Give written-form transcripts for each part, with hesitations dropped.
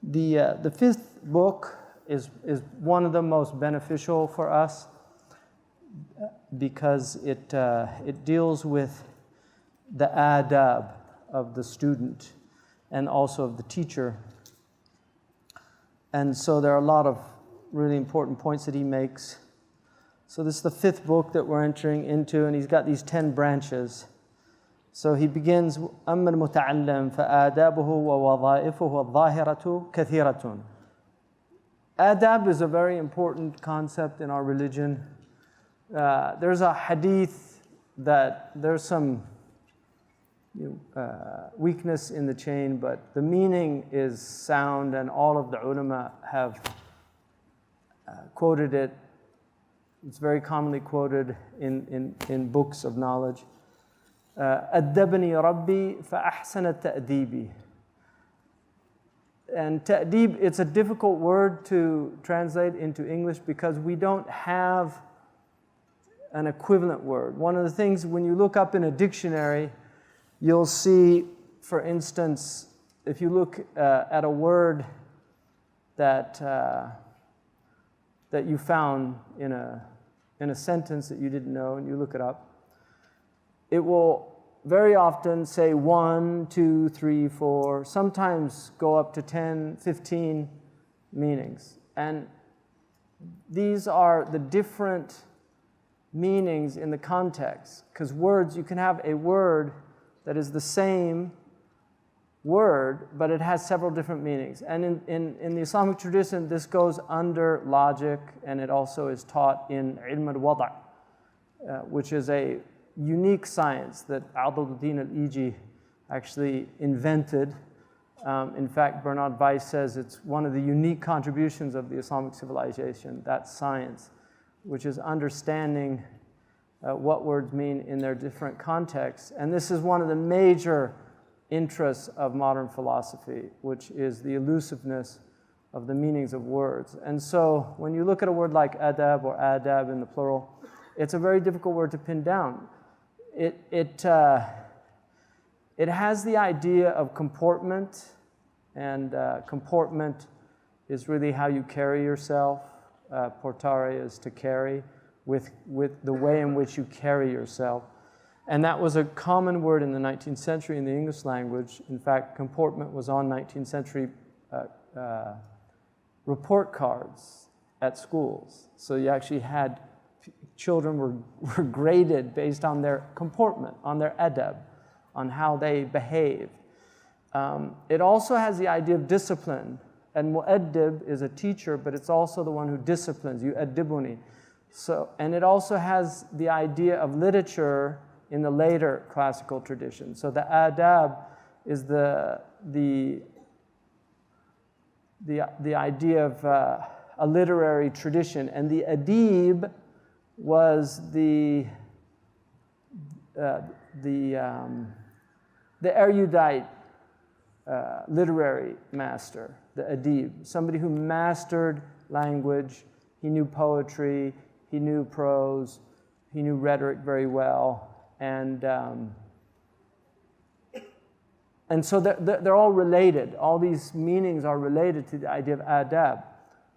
The fifth book is one of the most beneficial for us because it deals with the adab of the student and also of the teacher. And so there are a lot of really important points that he makes. So this is the fifth book that we're entering into, and he's got these 10 branches. So he begins, أَمَّا الْمُتَعَلَّمْ فَآدَابُهُ وَوَظَائِفُهُ الظَّاهِرَةُ كَثِيرَةٌ. Adab is a very important concept in our religion. There's a hadith that there's some weakness in the chain, but the meaning is sound, and all of the ulama have quoted it. It's very commonly quoted in books of knowledge. أَدَّبَنِي رَبِّي فَأَحْسَنَ تَأْدِيبِي. And ta'deeb, it's a difficult word to translate into English because we don't have an equivalent word. One of the things, when you look up in a dictionary, you'll see, for instance, if you look at a word that you found in a sentence that you didn't know, and you look it up, it will very often say 1, 2, 3, 4, sometimes go up to 10, 15 meanings. And these are the different meanings in the context. Because words, you can have a word that is the same word, but it has several different meanings. And in the Islamic tradition, this goes under logic, and it also is taught in ilm al-wada', which is a unique science that Adab al-Iji actually invented. In fact, Bernard Weiss says it's one of the unique contributions of the Islamic civilization, that science, which is understanding what words mean in their different contexts. And this is one of the major interests of modern philosophy, which is the elusiveness of the meanings of words. And so when you look at a word like adab or adab in the plural, it's a very difficult word to pin down. It has the idea of comportment, and comportment is really how you carry yourself. Portare is to carry, with the way in which you carry yourself. And that was a common word in the 19th century in the English language. In fact, comportment was on 19th century report cards at schools. So you actually had children were graded based on their comportment, on their adab, on how they behaved. It also has the idea of discipline. And mu'addib is a teacher, but it's also the one who disciplines, yu'addibuni. So, and it also has the idea of literature in the later classical tradition. So the adab is the idea of a literary tradition, and the adib was the erudite literary master, the adib, somebody who mastered language. He knew poetry, he knew prose, he knew rhetoric very well, and so they're all related. All these meanings are related to the idea of adab.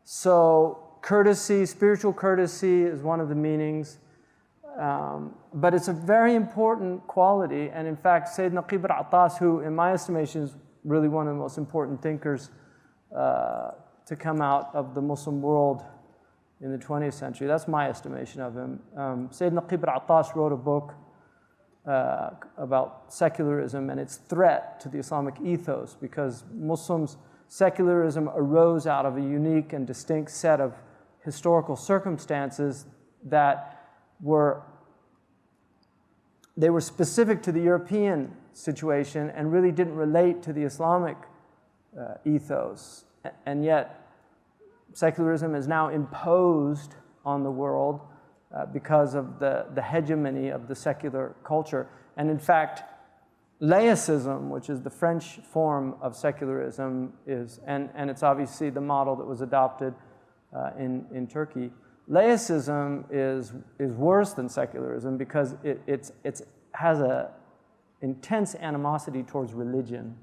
So courtesy, spiritual courtesy is one of the meanings, but it's a very important quality. And in fact, Sayyidina Qibr Atas, who in my estimation is really one of the most important thinkers to come out of the Muslim world in the 20th century, that's my estimation of him. Sayyidina Qibr Atas wrote a book about secularism and its threat to the Islamic ethos, because Muslims, secularism arose out of a unique and distinct set of historical circumstances that were specific to the European situation and really didn't relate to the Islamic ethos. And yet, secularism is now imposed on the world because of the hegemony of the secular culture. And in fact, laicism, which is the French form of secularism, and it's obviously the model that was adopted in Turkey. Laicism is worse than secularism because it has an intense animosity towards religion,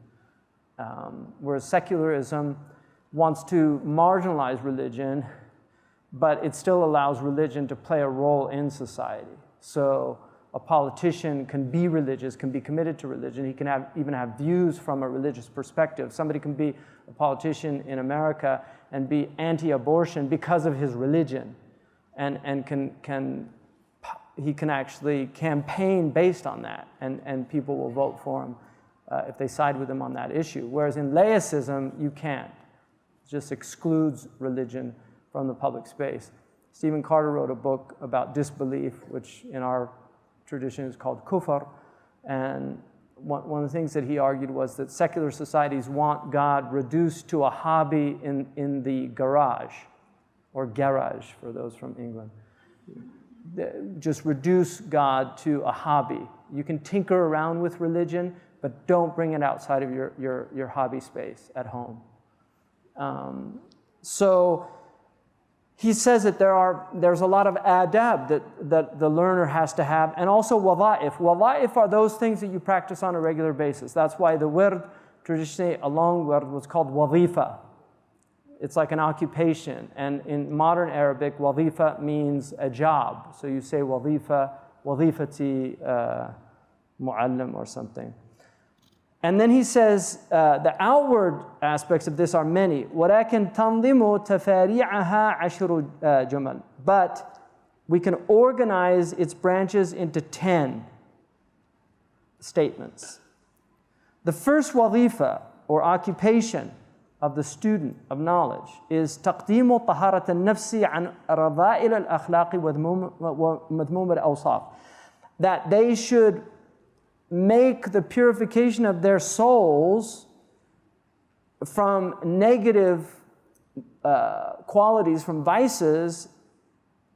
whereas secularism wants to marginalize religion, but it still allows religion to play a role in society. So a politician can be religious, can be committed to religion. He can even have views from a religious perspective. Somebody can be a politician in America and be anti-abortion because of his religion, and he can actually campaign based on that, and people will vote for him if they side with him on that issue. Whereas in laicism, you can't. It just excludes religion from the public space. Stephen Carter wrote a book about disbelief, which in our tradition is called kufr, and one of the things that he argued was that secular societies want God reduced to a hobby in the garage, or garage for those from England. Just reduce God to a hobby. You can tinker around with religion, but don't bring it outside of your hobby space at home. So he says that there's a lot of adab that the learner has to have, and also wada'if. Wada'if are those things that you practice on a regular basis. That's why the wird, traditionally a long wird, was called wadifa. It's like an occupation, and in modern Arabic, wadifa means a job. So you say wadifa, wadifati mu'allim or something. And then he says the outward aspects of this are many. وَلَكِنْ تَنْظِمُ تَفَارِعَهَا عَشْرُ جُمَلٍ. But we can organize its branches into 10 statements. The first wadifa, or occupation, of the student of knowledge is تقديم طهارة النفس عن رذائل الأخلاق ومذموم الأوصاف. That they should make the purification of their souls from negative qualities, from vices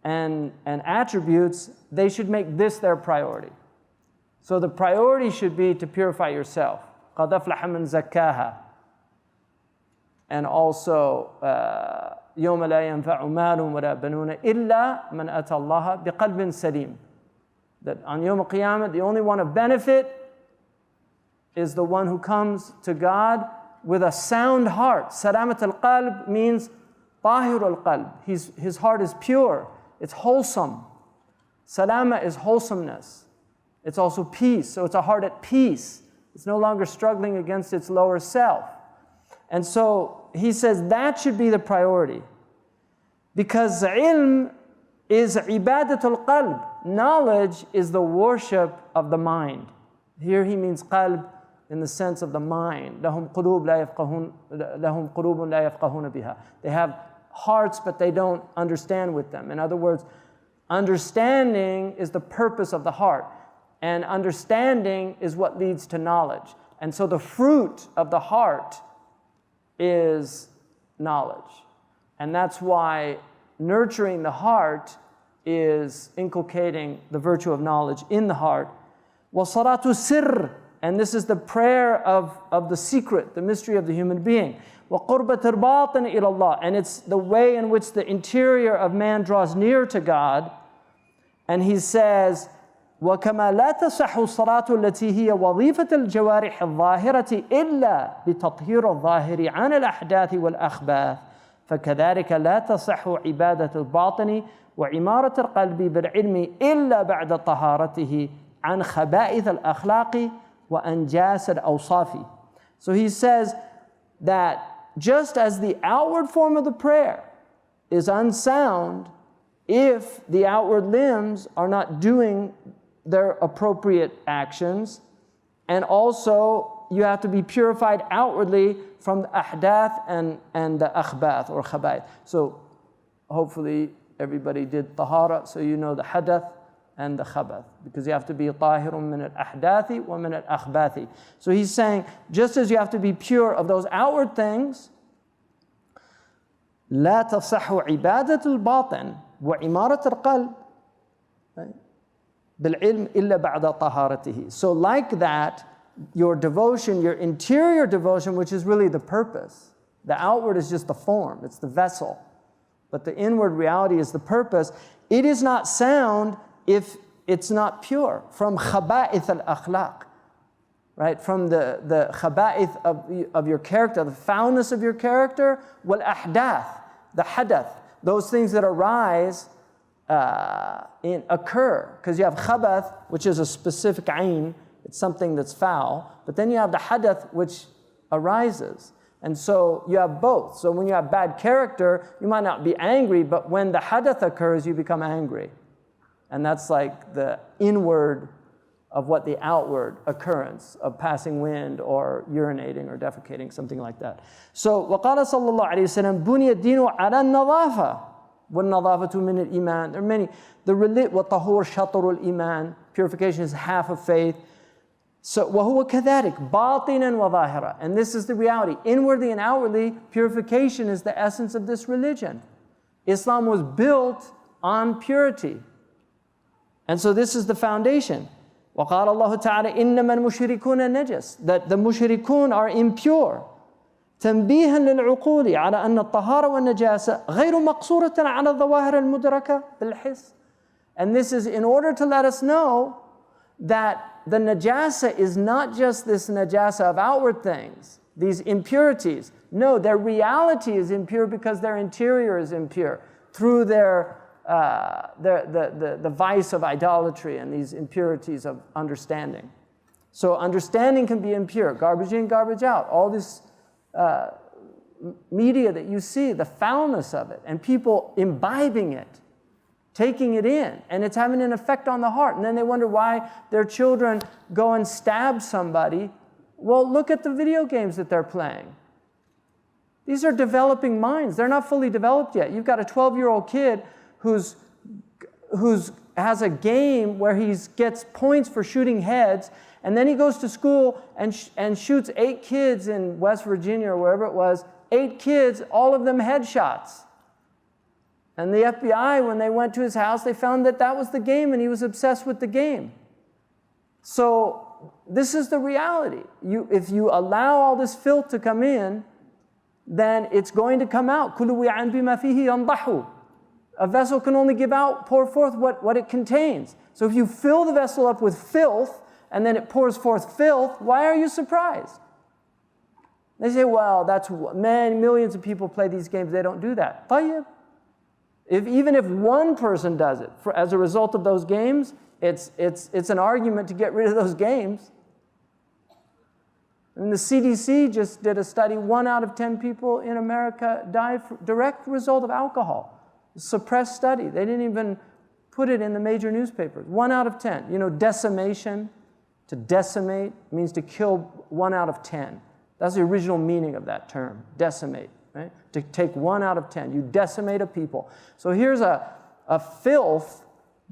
and attributes. They should make this their priority. So the priority should be to purify yourself. قَدْ أَفْلَحَ مَنْ زَكَّاهَا. And also, يَوْمَ لَا يَنْفَعُ مَالٌ وَلَا بَنُونَ إِلَّا مَنْ أَتَى اللَّهَ بِقَلْبٍ سَلِيمٍ. That on Yawm al-Qiyamah, the only one of benefit is the one who comes to God with a sound heart. Salamat al-qalb means tahir al-qalb. His heart is pure. It's wholesome. Salama is wholesomeness. It's also peace. So it's a heart at peace. It's no longer struggling against its lower self. And so he says that should be the priority. Because ilm is ibadatul qalb. Knowledge is the worship of the mind. Here he means qalb in the sense of the mind. لَهُمْ قُلُوبٌ لَا يَفْقَهُونَ بِهَا. They have hearts, but they don't understand with them. In other words, understanding is the purpose of the heart. And understanding is what leads to knowledge. And so the fruit of the heart is knowledge. And that's why nurturing the heart is inculcating the virtue of knowledge in the heart. وَصَلَاتُ سِرٍّ. And this is the prayer of the secret, the mystery of the human being. وَقُرْبَةِ إِرْبَاطٍ إِلَى اللَّهِ. And it's the way in which the interior of man draws near to God. And he says, وكما لا تصح الصلاة التي هي وظيفة الجوارح الظاهرة إلا بتطهير الظاهر عن الأحداث والأخباث فكذلك لا تصح عبادة الباطن وعمارة القلب بالعلم إلا بعد طهارته عن خبائث الأخلاق وأنجاس الأوصاف. So he says that just as the outward form of the prayer is unsound if the outward limbs are not doing their appropriate actions, and also you have to be purified outwardly from the ahdath and the akhbath or khabaith. So hopefully everybody did tahara, so you know the hadath and the khabath, because you have to be tahirun min al-ahdathi wa min al-akhbathi. So he's saying, just as you have to be pure of those outward things, لا تصح عبادة الباطن وعمارة القلب بالعلم إلا بعد طهارته. So like that, your devotion, your interior devotion, which is really the purpose. The outward is just the form, it's the vessel. But the inward reality is the purpose. It is not sound if it's not pure. From khaba'ith al-akhlaq. right? From the khaba'ith of your character, the foulness of your character, wal ahdath, the hadath, those things that arise occur. Because you have khabath, which is a specific ayn, it's something that's foul, but then you have the hadath, which arises. And so you have both. So when you have bad character, you might not be angry, but when the hadath occurs, you become angry. And that's like the inward of what the outward occurrence of passing wind or urinating or defecating, something like that. So وقال صلى الله عليه وسلم بني الدين على النظافة والنظافة من الإيمان. There are many. The وطهور شطر الإيمان. Purification is half of faith. So وهو كذلك باطنا وظاهرا. And this is the reality. Inwardly and outwardly, purification is the essence of this religion. Islam was built on purity. And so this is the foundation. وقال الله تعالى إنما المشركون نجس, that the mushrikun are impure. تنبيها للعقول على أن الطهارة والنجاسة غير مقصورة على الظواهر المدركة بالحس. And this is in order to let us know that the najasa is not just this najasa of outward things, these impurities. No, their reality is impure because their interior is impure through the vice of idolatry and these impurities of understanding. So understanding can be impure, garbage in, garbage out. All this media that you see, the foulness of it, and people imbibing it, taking it in, and it's having an effect on the heart. And then they wonder why their children go and stab somebody. Well, look at the video games that they're playing. These are developing minds. They're not fully developed yet. You've got a 12-year-old kid who's has a game where he gets points for shooting heads, and then he goes to school and shoots 8 kids in West Virginia or wherever it was, 8 kids, all of them headshots. And the FBI, when they went to his house, they found that that was the game, and he was obsessed with the game. So this is the reality. If you allow all this filth to come in, then it's going to come out. كُلُّ وِعَنْ بِمَا فِيهِ يَنْضَحُ. A vessel can only give out, pour forth what it contains. So if you fill the vessel up with filth, and then it pours forth filth, why are you surprised? They say, well, that's millions of people play these games, they don't do that. طيب. Even if one person does it, as a result of those games, it's an argument to get rid of those games. And the CDC just did a study, 1 out of 10 people in America die direct result of alcohol. Suppressed study. They didn't even put it in the major newspapers. 1 out of 10. You know, decimation, to decimate means to kill 1 out of 10. That's the original meaning of that term, decimate, right? To take 1 out of 10. You decimate a people. So here's a filth,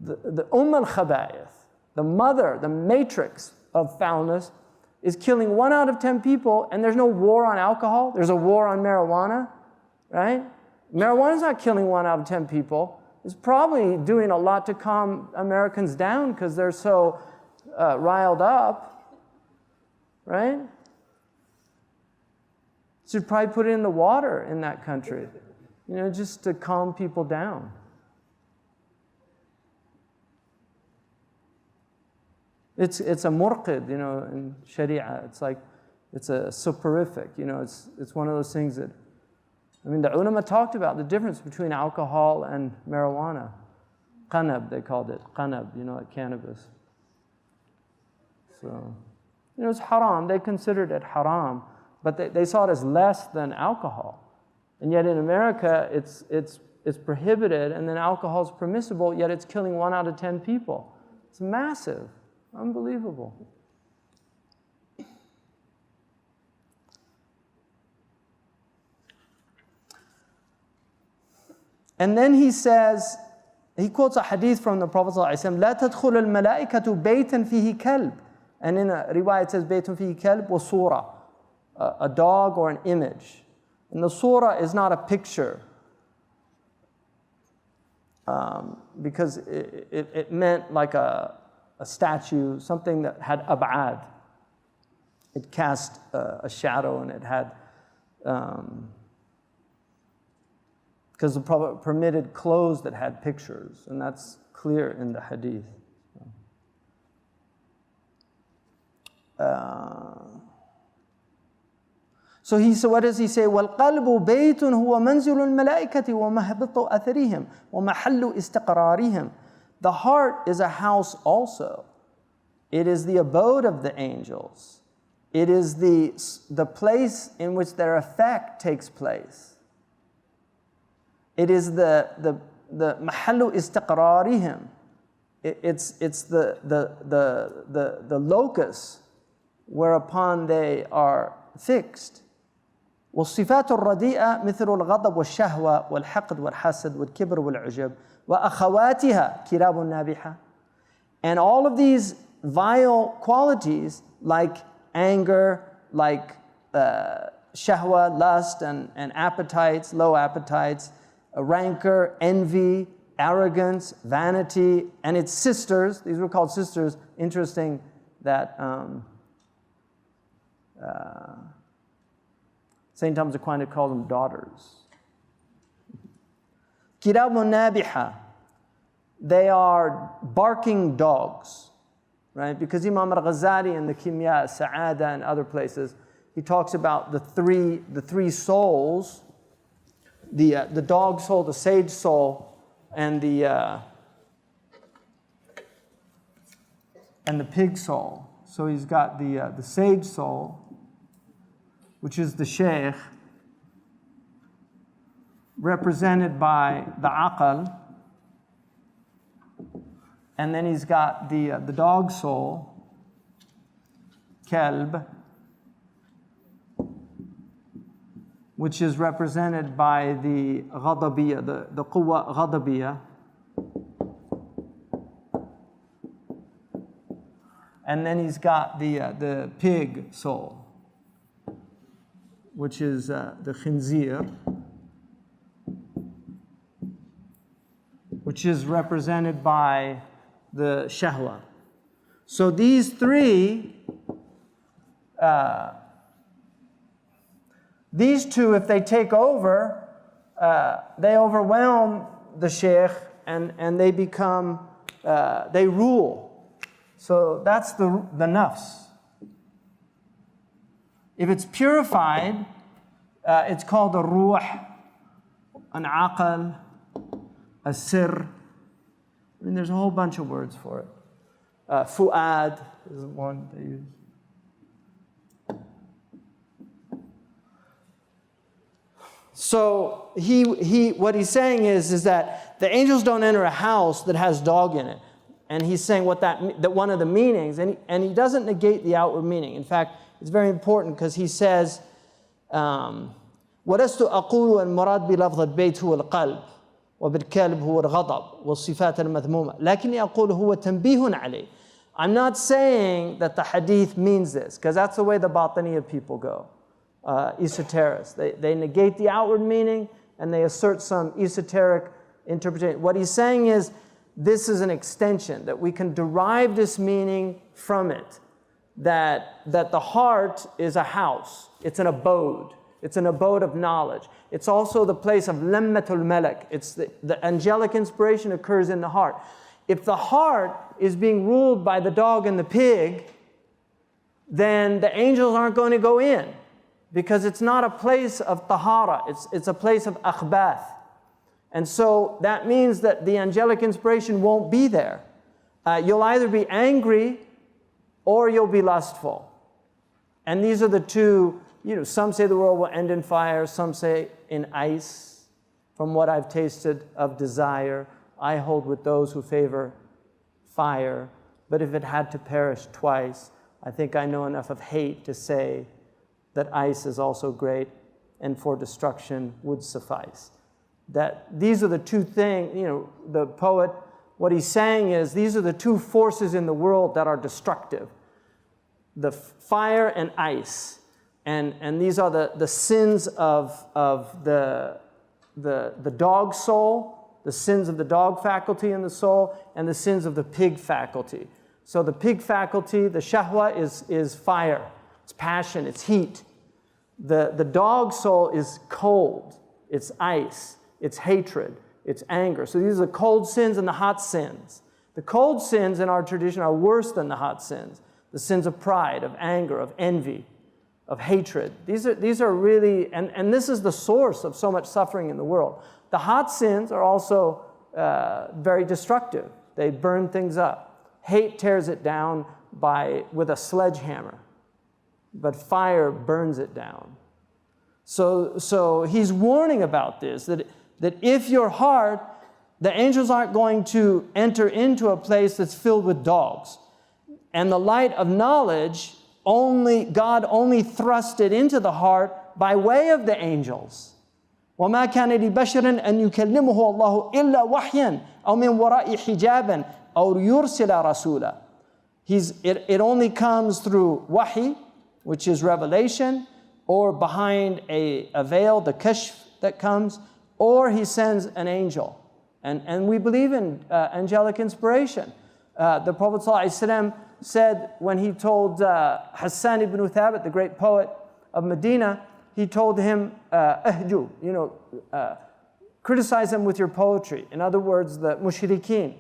the al-Khaba'ith, the mother, the matrix of foulness, is killing 1 out of 10 people, and there's no war on alcohol. There's a war on marijuana, right? Marijuana's not killing 1 out of 10 people. It's probably doing a lot to calm Americans down because they're so riled up, right? Should probably put it in the water in that country, you know, just to calm people down. It's a murqid, you know, in Sharia. It's like, it's a soporific, you know, it's one of those things that, I mean, the ulama talked about the difference between alcohol and marijuana. Qanab, they called it. Qanab, you know, like cannabis. So, you know, it's haram. They considered it haram, but they saw it as less than alcohol. And yet in America, it's prohibited, and then alcohol is permissible, yet it's killing 1 out of 10 people. It's massive. Unbelievable. And then he says, he quotes a hadith from the Prophet ﷺ, لا تدخل الملائكة بيتا فيه كلب. And in a riwayah it says, بيت فيه كلب وصورة, a dog or an image. And the surah is not a picture, because it meant like a statue, something that had ab'ad. It cast a shadow, and it had, because the Prophet permitted clothes that had pictures, and that's clear in the hadith. So he said, what does he say? وَالْقَلْبُ بَيْتٌ هُوَ مَنْزِلُ الْمَلَائِكَةِ وَمَهْبِطُ أَثَرِهِمْ وَمَحَلُّ إِسْتِقْرَارِهِمْ. The heart is a house also. It is the abode of the angels. It is the place in which their effect takes place. It is the mahallu istiqrarihim. It's the locus whereupon they are fixed. والصفات الرديئة مثل الغضب والشهوة والحقد والحسد والكبر والعجب وأخواتها كلاب نابحة. And all of these vile qualities like anger, like shahwa, lust and appetites, low appetites, rancor, envy, arrogance, vanity, and its sisters. These were called sisters. Interesting that St. Thomas Aquinas called them daughters. Kiramun nabiha. They are barking dogs, right? Because Imam al-Ghazali in the Kimya, Sa'ada, and other places, he talks about the three souls, the dog soul, the sage soul, and the pig soul. So he's got the sage soul, which is the sheikh, represented by the aql, and then he's got the dog soul, kalb, which is represented by the ghadabiyya, the quwwa ghadabiyya. And then he's got the pig soul, which is the khinzir, which is represented by the shahwa. So these three, these two, if they take over, they overwhelm the sheikh and they become, they rule. So that's the nafs. If it's purified, it's called a ruh, an aql, a sir. I mean, there's a whole bunch of words for it. Fu'ad is one they use. So what he's saying is that the angels don't enter a house that has dog in it. And he's saying that one of the meanings, and he doesn't negate the outward meaning. In fact, it's very important because he says, وَلَسْتُ أَقُولُ الْمُرَادْ بِلَفْظِ الْبَيْتِ هُوَ الْقَلْبِ وَبِالْكَلْبِ هُوَ الْغَضَبِ وَالصِّفَاتِ الْمَذْمُومَةِ لَكِنِّي أَقُولُ هُوَ تَنْبِيهٌ عَلَيْهِ. I'm not saying that the hadith means this, because that's the way the Batiniya people go, esoterics. They negate the outward meaning and they assert some esoteric interpretation. What he's saying is, this is an extension, that we can derive this meaning from it, that the heart is a house, it's an abode of knowledge. It's also the place of lammatul malak. It's the angelic inspiration occurs in the heart. If the heart is being ruled by the dog and the pig, then the angels aren't going to go in, because it's not a place of tahara, it's a place of akhbath. And so that means that the angelic inspiration won't be there. You'll either be angry or you'll be lustful. And these are the two, some say the world will end in fire, some say in ice. From what I've tasted of desire, I hold with those who favor fire. But if it had to perish twice, I think I know enough of hate to say that ice is also great and for destruction would suffice. That these are the two things, the poet, what he's saying is these are the two forces in the world that are destructive. The fire and ice. And these are the sins of the dog soul, the sins of the dog faculty in the soul, and the sins of the pig faculty. So the pig faculty, the shahwa, is fire. It's passion, it's heat. The dog soul is cold, it's ice. It's hatred, it's anger. So these are the cold sins and the hot sins. The cold sins in our tradition are worse than the hot sins. the sins of pride, of anger, of envy, of hatred. These are really, and this is the source of so much suffering in the world. The hot sins are also very destructive. They burn things up. Hate tears it down with a sledgehammer, but fire burns it down. So he's warning about this, that if your heart, the angels aren't going to enter into a place that's filled with dogs. And the light of knowledge, God only thrust it into the heart by way of the angels. وَمَا كَانَ لِبَشَرٍ أَن يُكَلِّمُهُ اللَّهُ إِلَّا وَحْيًا أَوْ مِنْ وَرَاءِ حِجَابٍ أَوْ يُرْسِلَ رَسُولًا. It only comes through wahi, which is revelation, or behind a veil, the kashf that comes, or he sends an angel. And we believe in angelic inspiration. The Prophet ﷺ said when he told Hassan ibn Thabit, the great poet of Medina, he told him, ahju, criticize them with your poetry. In other words, the mushrikeen.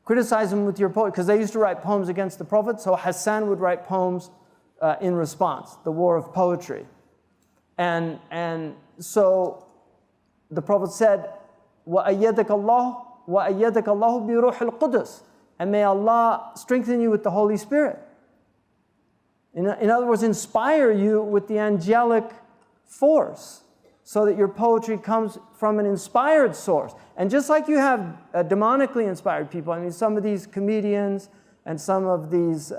Criticize them with your poetry, because they used to write poems against the Prophet, so Hassan would write poems in response, the war of poetry. And so the Prophet said, وَأَيَّدَكَ اللَّهُ بِرُوحِ الْقُدُسِ, and may Allah strengthen you with the Holy Spirit. In other words, inspire you with the angelic force so that your poetry comes from an inspired source. And just like you have demonically inspired people, I mean, some of these comedians and some of these,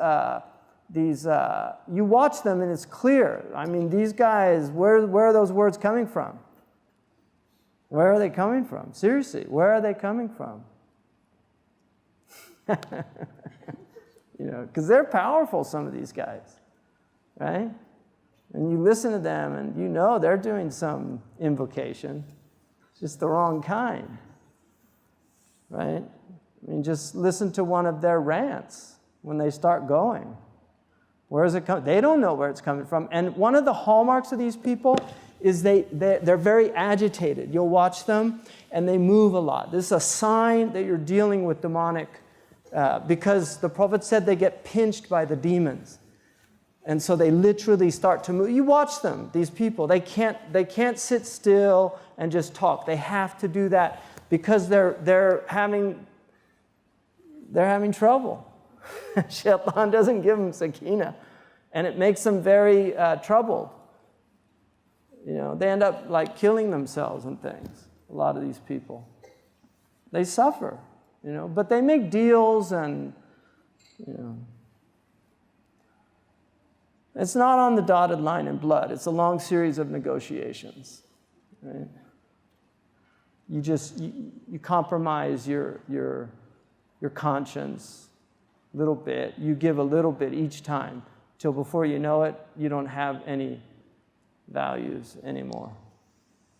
you watch them and it's clear. I mean, these guys, where are those words coming from? Where are they coming from? Seriously, where are they coming from? Because they're powerful, some of these guys, right? And you listen to them and they're doing some invocation. It's just the wrong kind, right? I mean, just listen to one of their rants when they start going. Where is it coming? They don't know where it's coming from. And one of the hallmarks of these people is they're very agitated. You'll watch them and they move a lot. This is a sign that you're dealing with demonic, because the Prophet said they get pinched by the demons. And so they literally start to move. You watch them, these people, they can't sit still and just talk. They have to do that because they're having trouble. Shaitan doesn't give them sakina, and it makes them very troubled. They end up like killing themselves and things. A lot of these people, they suffer, but they make deals and, It's not on the dotted line in blood. It's a long series of negotiations, right? You compromise your conscience a little bit. You give a little bit each time till before you know it, you don't have any values anymore,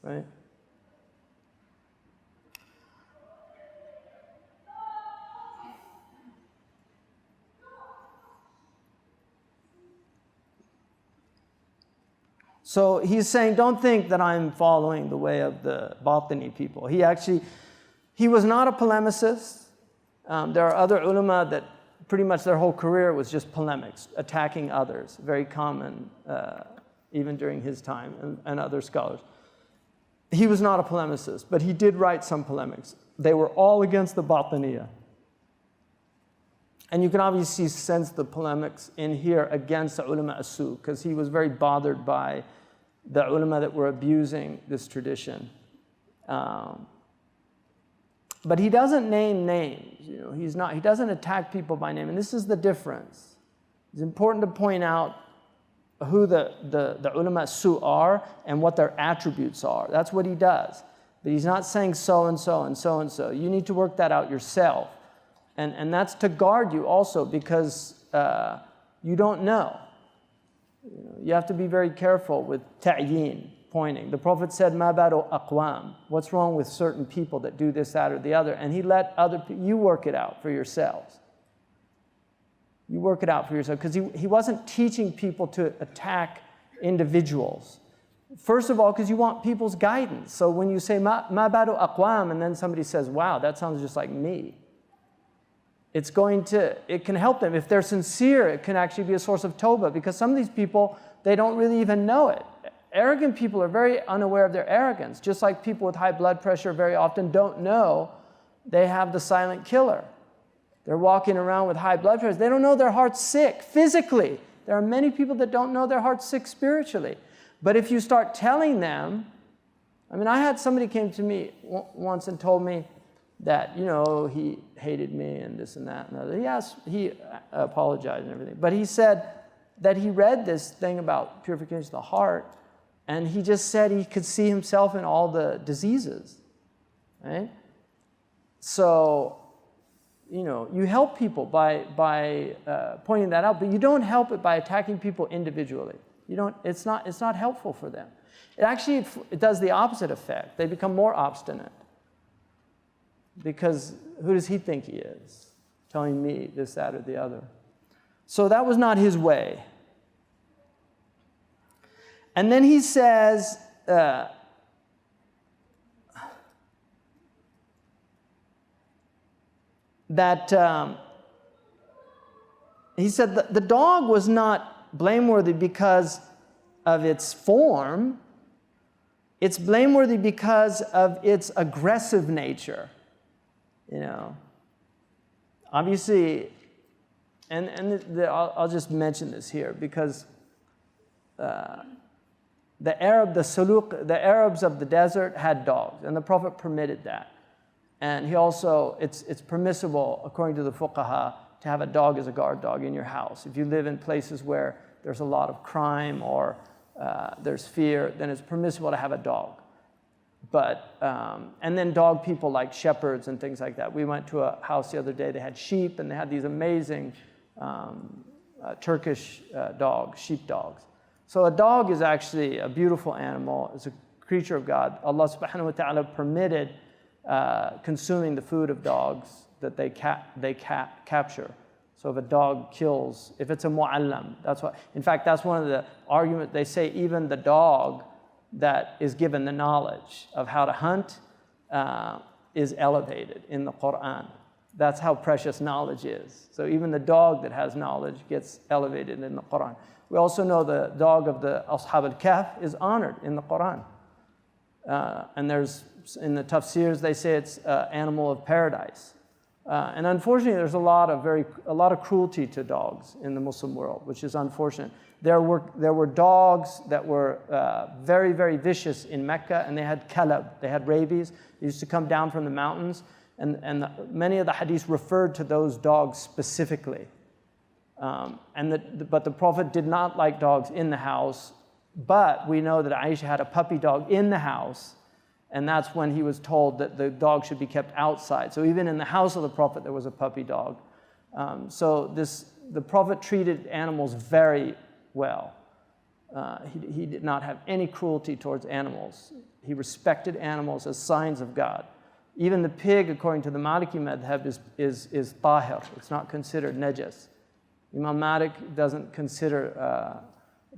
right? So he's saying, don't think that I'm following the way of the Batini people. He was not a polemicist. There are other ulama that pretty much their whole career was just polemics, attacking others, very common even during his time, and other scholars. He was not a polemicist, but he did write some polemics. They were all against the Batiniya. And you can obviously sense the polemics in here against the ulama as-su, because he was very bothered by the ulama that were abusing this tradition. But he doesn't name names. He doesn't attack people by name, and this is the difference. It's important to point out who the ulama as-su are and what their attributes are. That's what he does. But he's not saying so and so and so and so. You need to work that out yourself. And that's to guard you also, because you don't know. You have to be very careful with ta'yin, pointing. The Prophet said, "Ma baru aqwam." What's wrong with certain people that do this, that, or the other? And he let other people, you work it out for yourselves. You work it out for yourself, because he wasn't teaching people to attack individuals. First of all, because you want people's guidance. So when you say, "Ma baru aqwam," and then somebody says, "Wow, that sounds just like me," it can help them. If they're sincere, it can actually be a source of tawbah, because some of these people, they don't really even know it. Arrogant people are very unaware of their arrogance, just like people with high blood pressure very often don't know they have the silent killer. They're walking around with high blood pressure. They don't know their heart's sick physically. There are many people that don't know their heart's sick spiritually. But if you start telling them, I mean, I had somebody came to me once and told me that, he hated me and this and that and other. He apologized and everything. But he said that he read this thing about purification of the heart, and he just said he could see himself in all the diseases, right? So, you help people by pointing that out, but you don't help it by attacking people individually. It's not helpful for them. It does the opposite effect. They become more obstinate. Because who does he think he is? Telling me this, that, or the other. So that was not his way. And then he says, he said that the dog was not blameworthy because of its form. It's blameworthy because of its aggressive nature. Obviously, I'll just mention this here because the Arabs of the desert had dogs, and the Prophet permitted that. And he also, it's permissible, according to the fuqaha, to have a dog as a guard dog in your house. If you live in places where there's a lot of crime or there's fear, then it's permissible to have a dog. But, and then dog people like shepherds and things like that. We went to a house the other day, they had sheep, and they had these amazing Turkish dogs, sheep dogs. So a dog is actually a beautiful animal. It's a creature of God. Allah subhanahu wa ta'ala permitted consuming the food of dogs that they capture. So if a dog kills, if it's a mu'allam, in fact, that's one of the arguments. They say even the dog that is given the knowledge of how to hunt is elevated in the Quran. That's how precious knowledge is. So even the dog that has knowledge gets elevated in the Quran. We also know the dog of the Ashab al-Kahf is honored in the Quran. And there's, in the tafsirs, they say it's an animal of paradise. And unfortunately, there's a lot of cruelty to dogs in the Muslim world, which is unfortunate. There were dogs that were very, very vicious in Mecca, and they had kalab, they had rabies. They used to come down from the mountains, and many of the hadiths referred to those dogs specifically. But the Prophet did not like dogs in the house, but we know that Aisha had a puppy dog in the house, and that's when he was told that the dog should be kept outside. So even in the house of the Prophet, there was a puppy dog. The Prophet treated animals very well. He did not have any cruelty towards animals. He respected animals as signs of God. Even the pig, according to the Maliki madhab, is tahir. It's not considered najas. Imam Malik doesn't consider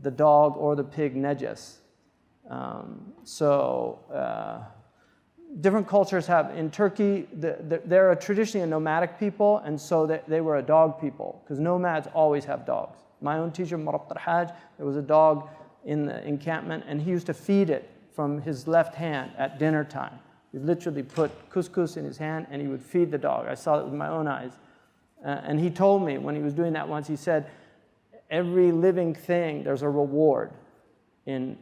the dog or the pig najas. Different cultures have, in Turkey, they're traditionally a nomadic people, and so they were a dog people, because nomads always have dogs. My own teacher, Murabt al-Hajj, there was a dog in the encampment, and he used to feed it from his left hand at dinner time. He'd literally put couscous in his hand, and he would feed the dog. I saw it with my own eyes. And he told me when he was doing that once, he said, every living thing, there's a reward in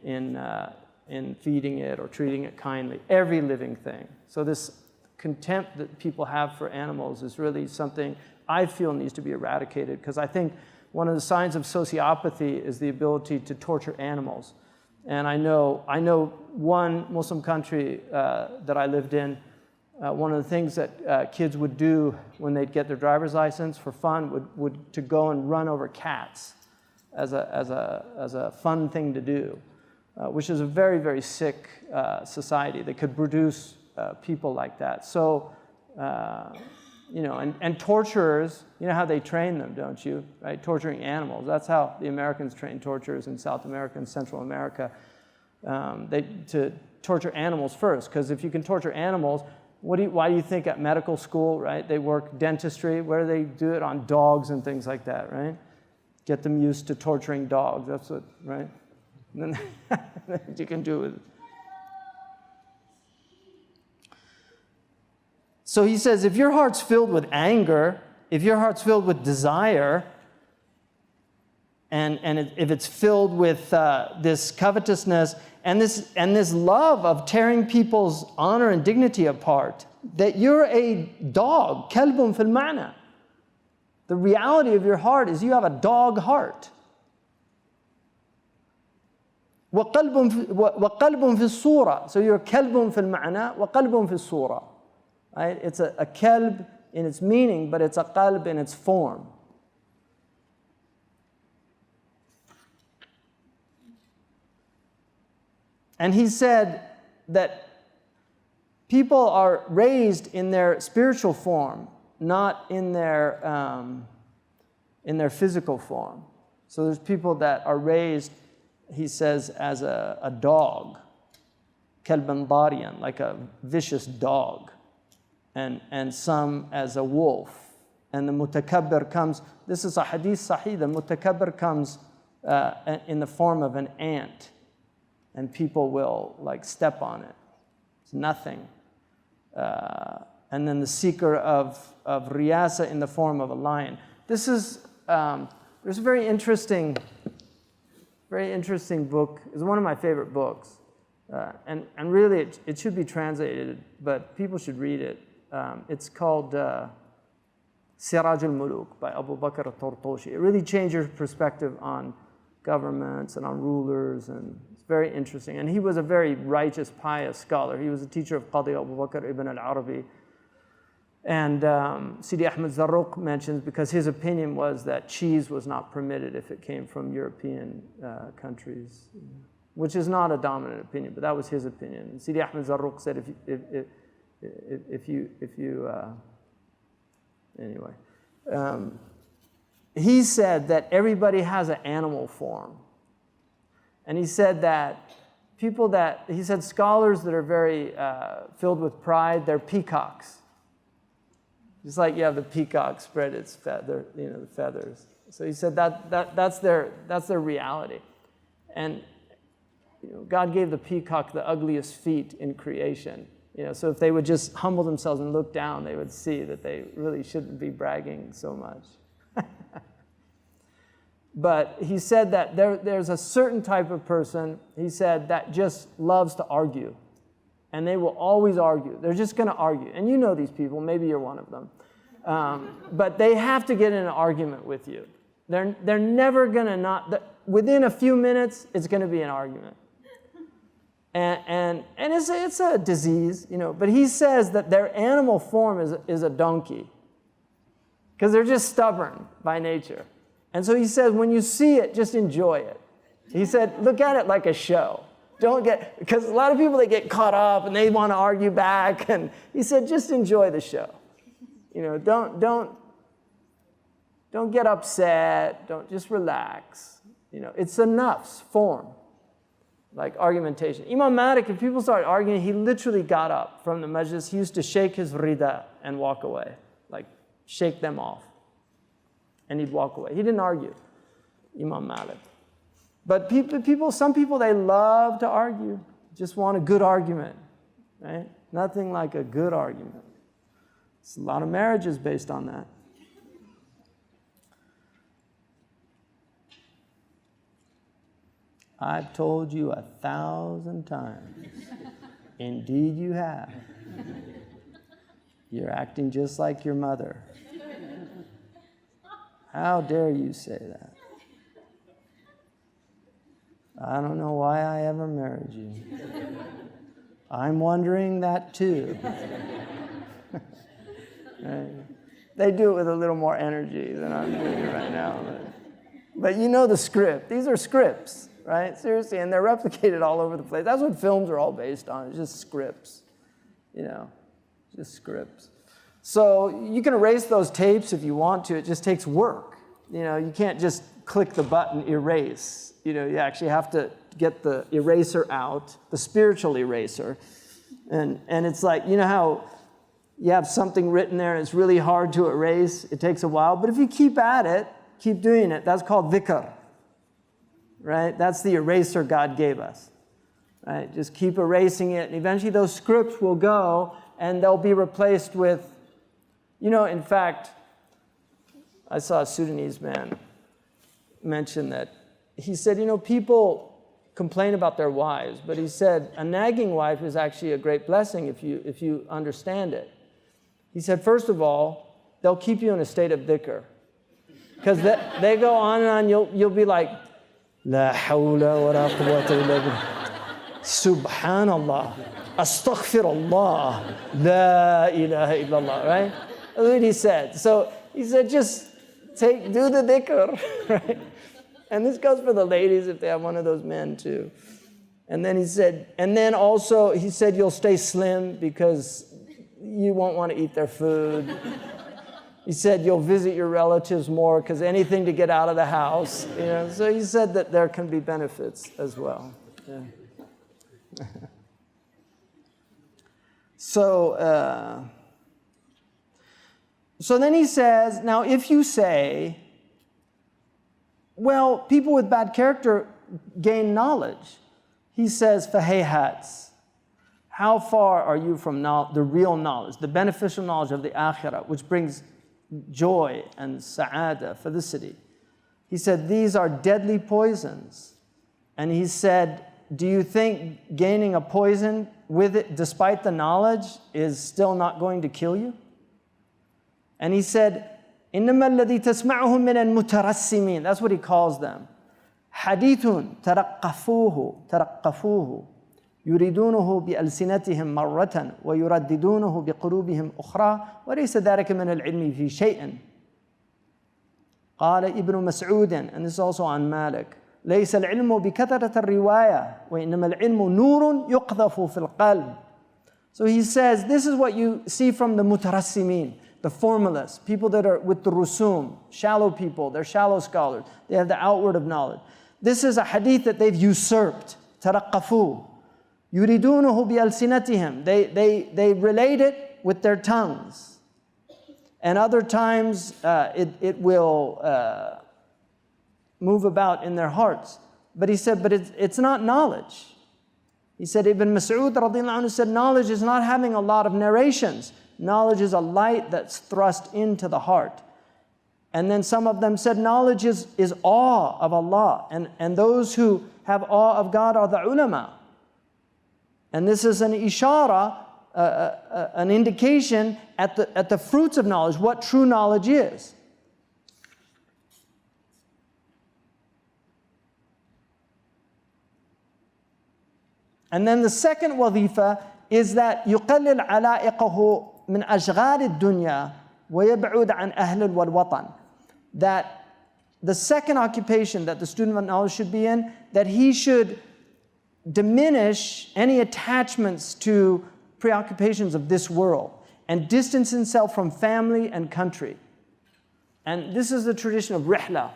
feeding it or treating it kindly. Every living thing. So this contempt that people have for animals is really something I feel needs to be eradicated, because I think one of the signs of sociopathy is the ability to torture animals. And I know one Muslim country that I lived in, one of the things that kids would do when they'd get their driver's license for fun would to go and run over cats as a fun thing to do, which is a very, very sick society that could produce people like that. So, and torturers, you know how they train them, don't you? Right? Torturing animals. That's how the Americans train torturers in South America and Central America. To torture animals first, because if you can torture animals, Why do you think at medical school, right, they work dentistry? Where do they do it? On dogs and things like that, right? Get them used to torturing dogs. That's what, right? And then you can do it. So he says, if your heart's filled with anger, if your heart's filled with desire, and if it's filled with this covetousness and this love of tearing people's honor and dignity apart, that you're a dog, kalbun fil ma'na. The reality of your heart is you have a dog heart. وَقَلْبٌ فِي الصُّورَةِ. So you're kalbun fil ma'na, وَقَلْبٌ فِي الصُّورَةِ. Right? It's a kalb in its meaning, but it's a qalb in its form. And he said that people are raised in their spiritual form, not in their physical form. So there's people that are raised, he says, as a dog, kalban dariyan, like a vicious dog, and some as a wolf. And the mutakabbir comes, this is a hadith sahih, the mutakabbir comes in the form of an ant, and people will like step on it. It's nothing. And then the seeker of riyasa in the form of a lion. This is, there's a very interesting book. It's one of my favorite books. And really it should be translated, but people should read it. It's called Siraj al-Muluk by Abu Bakr al-Tortoshi. It really changed your perspective on governments and on rulers, and it's very interesting. And he was a very righteous, pious scholar. He was a teacher of Qadi Abu Bakr ibn al-Arabi. And Sidi Ahmed Zarruq mentions, because his opinion was that cheese was not permitted if it came from European countries, which is not a dominant opinion, but that was his opinion. And Sidi Ahmed Zarruq said, he said that everybody has an animal form. And he said that scholars that are very filled with pride, they're peacocks. Just like you have the peacock spread its feather, the feathers. So he said that's their reality. And God gave the peacock the ugliest feet in creation. So if they would just humble themselves and look down, they would see that they really shouldn't be bragging so much. But he said that there's a certain type of person, he said, that just loves to argue. And they will always argue. They're just going to argue. And you know these people. Maybe you're one of them. But they have to get in an argument with you. They're never going to not. Within a few minutes, it's going to be an argument. And it's a disease, But he says that their animal form is a donkey. Because they're just stubborn by nature. And so he says, when you see it, just enjoy it. He said, look at it like a show. Because a lot of people, they get caught up and they want to argue back. And he said, just enjoy the show. Don't get upset. Don't, just relax. It's a nafs form, like argumentation. Imam Malik, if people started arguing, he literally got up from the majlis. He used to shake his rida and walk away, like shake them off. And he'd walk away. He didn't argue, Imam Malik. But some people, they love to argue, just want a good argument, right? Nothing like a good argument. It's a lot of marriages based on that. I've told you 1,000 times. Indeed you have. You're acting just like your mother. How dare you say that? I don't know why I ever married you. I'm wondering that too. Right? They do it with a little more energy than I'm doing right now. But you know the script. These are scripts, right? Seriously, and they're replicated all over the place. That's what films are all based on. It's just scripts, just scripts. So you can erase those tapes if you want to. It just takes work. You can't just click the button, erase. You actually have to get the eraser out, the spiritual eraser. And it's like, how you have something written there and it's really hard to erase. It takes a while. But if you keep at it, keep doing it, that's called dhikr. Right? That's the eraser God gave us. Right? Just keep erasing it. And eventually those scripts will go and they'll be replaced with, in fact, I saw a Sudanese man mention that. He said, people complain about their wives, but he said, a nagging wife is actually a great blessing if you understand it. He said, first of all, they'll keep you in a state of dhikr. Because they go on and on, you'll be like, La hawla wa la quwwata illa billah. Subhanallah. Astaghfirullah. La ilaha illallah. Right? That's what he said. So he said, just do the dhikr. Right? And this goes for the ladies if they have one of those men too. And then he said, you'll stay slim because you won't want to eat their food. He said you'll visit your relatives more because anything to get out of the house. So he said that there can be benefits as well. Yeah. So then he says, now if you say, well, people with bad character gain knowledge. He says, فَهَيْهَاتٍ. How far are you from the real knowledge, the beneficial knowledge of the akhirah, which brings joy and sa'ada, felicity? He said, these are deadly poisons. And he said, do you think gaining a poison with it, despite the knowledge, is still not going to kill you? And he said, إنما الذي تسمعه من المترسمين. That's what he calls them. حديث ترقفوه يريدونه بألسنتهم مرة ويرددونه بقلوبهم أخرى وليس ذلك من العلم في شيء. قال ابن مسعود, and this is also on Malik, ليس العلم بكثرة الرواية وإنما العلم نور يقذف في القلب. So he says, this is what you see from the mutarassimin, the formalists, people that are with the rusum, shallow people, they're shallow scholars, they have the outward of knowledge. This is a hadith that they've usurped, ترقفوه. يريدونه بألسنتهم. They relate it with their tongues. And other times it will move about in their hearts. But he said, but it's not knowledge. He said, Ibn Mas'ud radiallahu anhu said, knowledge is not having a lot of narrations. Knowledge is a light that's thrust into the heart. And then some of them said, knowledge is awe of Allah. And those who have awe of God are the ulama. And this is an ishara, an indication at the fruits of knowledge, what true knowledge is. And then the second wazifa is that يقلل علائقه من أشغال الدنيا ويبعد عن أهل والوطن. That the second occupation that the student of knowledge should be in, that he should diminish any attachments to preoccupations of this world and distance himself from family and country. And this is the tradition of rihla,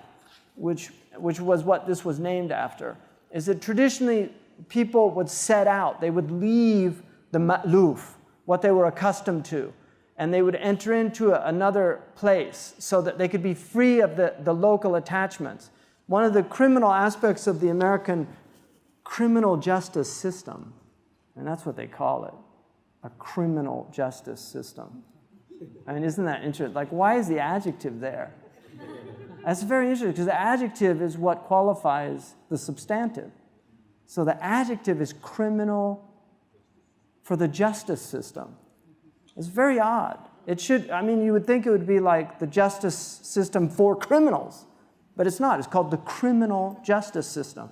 which was what this was named after, is that traditionally people would set out, they would leave the ma'luf, what they were accustomed to, and they would enter into another place so that they could be free of the local attachments. One of the criminal aspects of the American criminal justice system, and that's what they call it, a criminal justice system. I mean, isn't that interesting? Like, why is the adjective there? That's very interesting, because the adjective is what qualifies the substantive. So the adjective is criminal for the justice system. It's very odd. It should, I mean, you would think it would be like the justice system for criminals, but it's not. It's called the criminal justice system.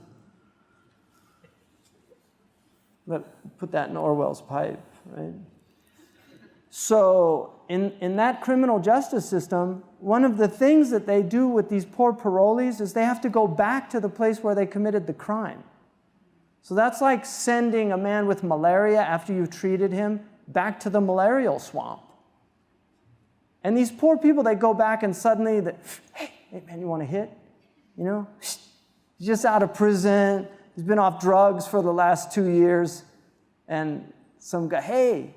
But put that in Orwell's pipe, right? So in that criminal justice system, one of the things that they do with these poor parolees is they have to go back to the place where they committed the crime. So that's like sending a man with malaria after you've treated him back to the malarial swamp. And these poor people, they go back and suddenly, hey man, you want a hit? You know, he's just out of prison. He's been off drugs for the last 2 years. And some guy, hey,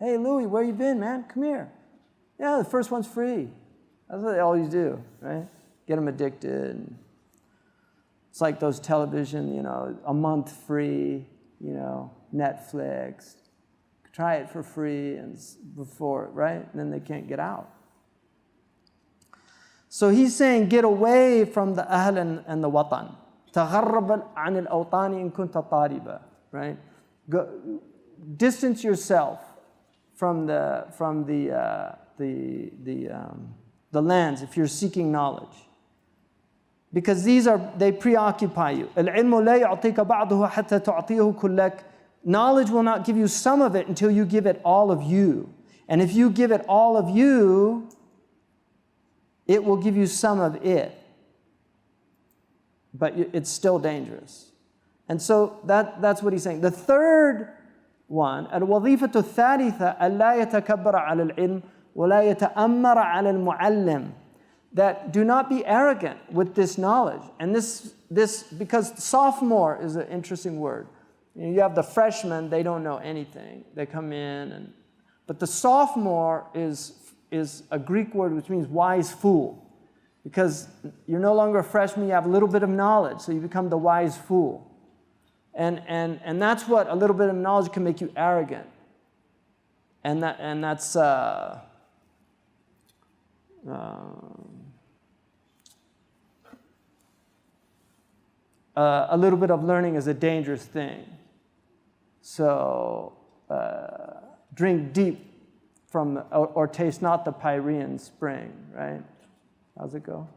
Hey, Louis, where you been, man? Come here. Yeah, the first one's free. That's what they always do, right? Get them addicted. It's like those television, a month free, Netflix. Try it for free and before, right? And then they can't get out. So he's saying, get away from the ahl and the watan. تغرب عن الأوطان إن كنت طالبا, right? Distance yourself from the lands if you're seeking knowledge, because they preoccupy you. العلم لا يعطيك بعضه حتى تعطيه كلك. Knowledge will not give you some of it until you give it all of you. And if you give it all of you, it will give you some of it. But it's still dangerous. And so that's what he's saying. The third one, الوظيفة الثالثة ألا يتكبر على العلم ولا يتأمر على المعلم. That do not be arrogant with this knowledge. And this because sophomore is an interesting word. You have the freshmen, they don't know anything. They come in, but the sophomore is a Greek word which means wise fool. Because you're no longer a freshman, you have a little bit of knowledge, so you become the wise fool. And that's what a little bit of knowledge can make you arrogant. And that's a little bit of learning is a dangerous thing. So drink deep from, or taste not the Pyrean spring, right? How's it go?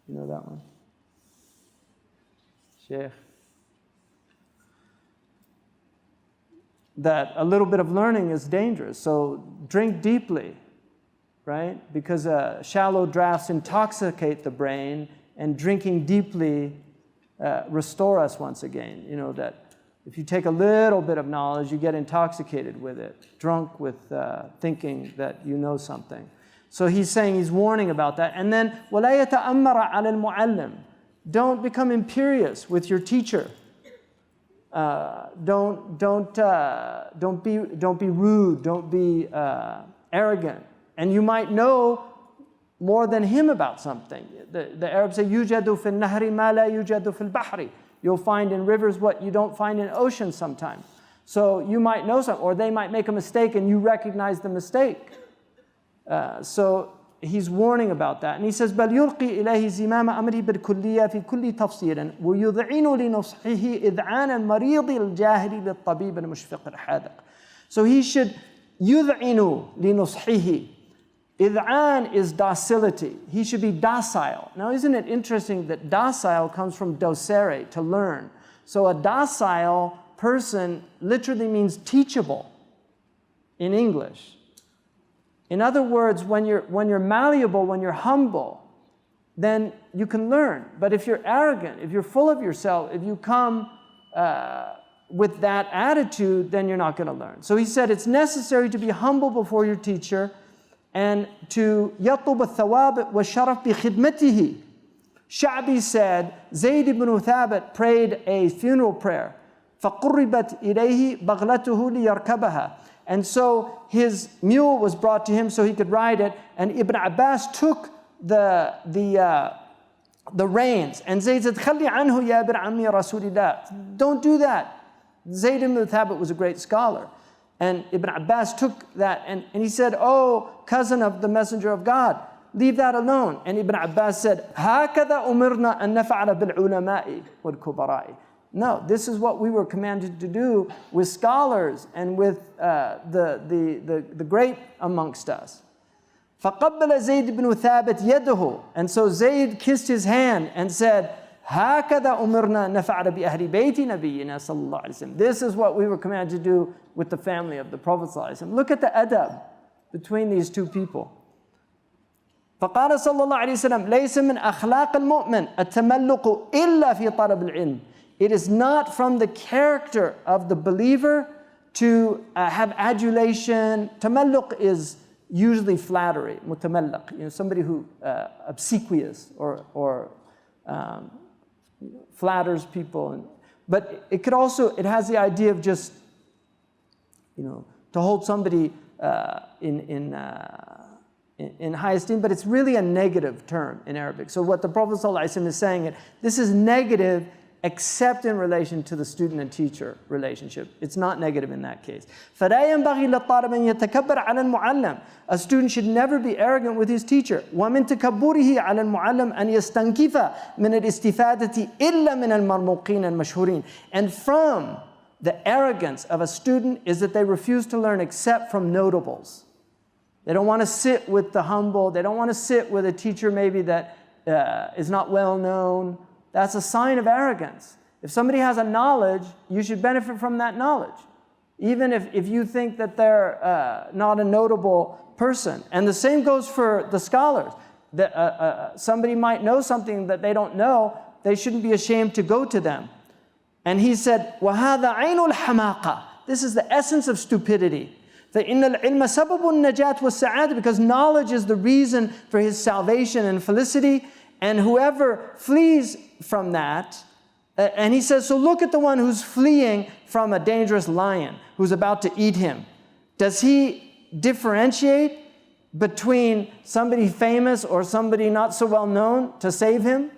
You know that one? Sheikh. That a little bit of learning is dangerous. So drink deeply, right? Because shallow draughts intoxicate the brain, and drinking deeply restore us once again. That if you take a little bit of knowledge, you get intoxicated with it, drunk with thinking that you know something. So he's saying, he's warning about that. And then, وَلَا يَتَأَمَّرَ عَلَى الْمُعَلِّمِ. Don't become imperious with your teacher. Don't be rude. Don't be arrogant. And you might know more than him about something. The Arabs say, يُوجَدُ فِي النَّهْرِ مَا لَا يُوجَدُ فِي الْبَحْرِ. You'll find in rivers what you don't find in oceans sometimes. So you might know something, or they might make a mistake and you recognize the mistake. So he's warning about that. And he says, بَلْ يُلْقِي إِلَيْهِ زِمَامَ أَمْرِهِ بِالْكُلِّيَّةِ فِي كُلِّ تَفْصِيلٍ وَيُذْعِنُ لِنُصْحِهِ إِذْعَانَ الْمَرِيضِ الْجَاهِلِ لِلطَّبِيبِ الْمُشْفِقِ الْحَاذِقِ. So he should يُذْعِنُ لِنُصْحِهِ. Id'an is docility. He should be docile. Now, isn't it interesting that docile comes from docere, to learn. So a docile person literally means teachable in English. In other words, when you're malleable, when you're humble, then you can learn. But if you're arrogant, if you're full of yourself, if you come with that attitude, then you're not going to learn. So he said it's necessary to be humble before your teacher and to يطلب الثواب والشرف بخدمته. Sha'bi said, Zayd ibn Thabit prayed a funeral prayer. فَقُرِّبَتْ إِلَيْهِ بَغْلَتُهُ لِيَرْكَبَهَا. And so his mule was brought to him so he could ride it, and Ibn Abbas took the reins. And Zayd said, خَلِّ عَنْهُ يَا بِنْ عَمِّي رَسُولِ اللَّهِ. Don't do that. Zayd ibn Thabit was a great scholar. And Ibn Abbas took that and he said, oh, cousin of the Messenger of God, leave that alone. And Ibn Abbas said, هَكَذَا أُمِرْنَا أَن نَفْعَلَ بِالْعُلَمَاءِ وَالْكُبَرَاءِ. No, this is what we were commanded to do with scholars and with the great amongst us. فَقَبَّلَ زَيْدْ بْنُ ثَابِتْ يَدَهُ. And so Zayd kissed his hand and said, هَكَذَا أُمِرْنَا نَفْعَلَ بِأَهْلِ بَيْتِ نَبِيِّنَا صَلَّى اللَّهُ عَلَيْهِ وسلم. This is what we were commanded to do with the family of the Prophet صلى الله عليه وسلم. Look at the adab between these two people. فقال صلى الله عليه وسلم ليس من أخلاق المؤمن التملق إلا في طلب العلم. It is not from the character of the believer to have adulation. Tamalluq is usually flattery, mutamallaq, somebody who obsequious or flatters people. But it could also, it has the idea of just, to hold somebody in high esteem, but it's really a negative term in Arabic. So what the Prophet ﷺ is saying, this is negative except in relation to the student and teacher relationship. It's not negative in that case. فَلَا يَنْبَغِي لَلطَّالِبِ أَنْ يَتَكَبَّرَ عَلَى الْمُعَلَّمِ. A student should never be arrogant with his teacher. وَمِنْ تَكَبُّرِهِ عَلَى الْمُعَلَّمِ أَنْ يَسْتَنْكِفَ مِنَ الْإِسْتِفَادَةِ إِلَّا مِنَ الْمَرْمُوقِينَ الْمَشْهُورِينَ. And from the arrogance of a student is that they refuse to learn except from notables. They don't want to sit with the humble. They don't want to sit with a teacher maybe that is not well known. That's a sign of arrogance. If somebody has a knowledge, you should benefit from that knowledge, even if you think that they're not a notable person. And the same goes for the scholars. Somebody might know something that they don't know. They shouldn't be ashamed to go to them. And he said, وَهَذَا عَيْنُ الْحَمَاقَةِ. This is the essence of stupidity. فَإِنَّ الْعِلْمَ سَبَبُ النَّجَاةِ وَالسَّعَادَةِ. Because knowledge is the reason for his salvation and felicity. And whoever flees from that, and he says, so look at the one who's fleeing from a dangerous lion who's about to eat him. Does he differentiate between somebody famous or somebody not so well known to save him?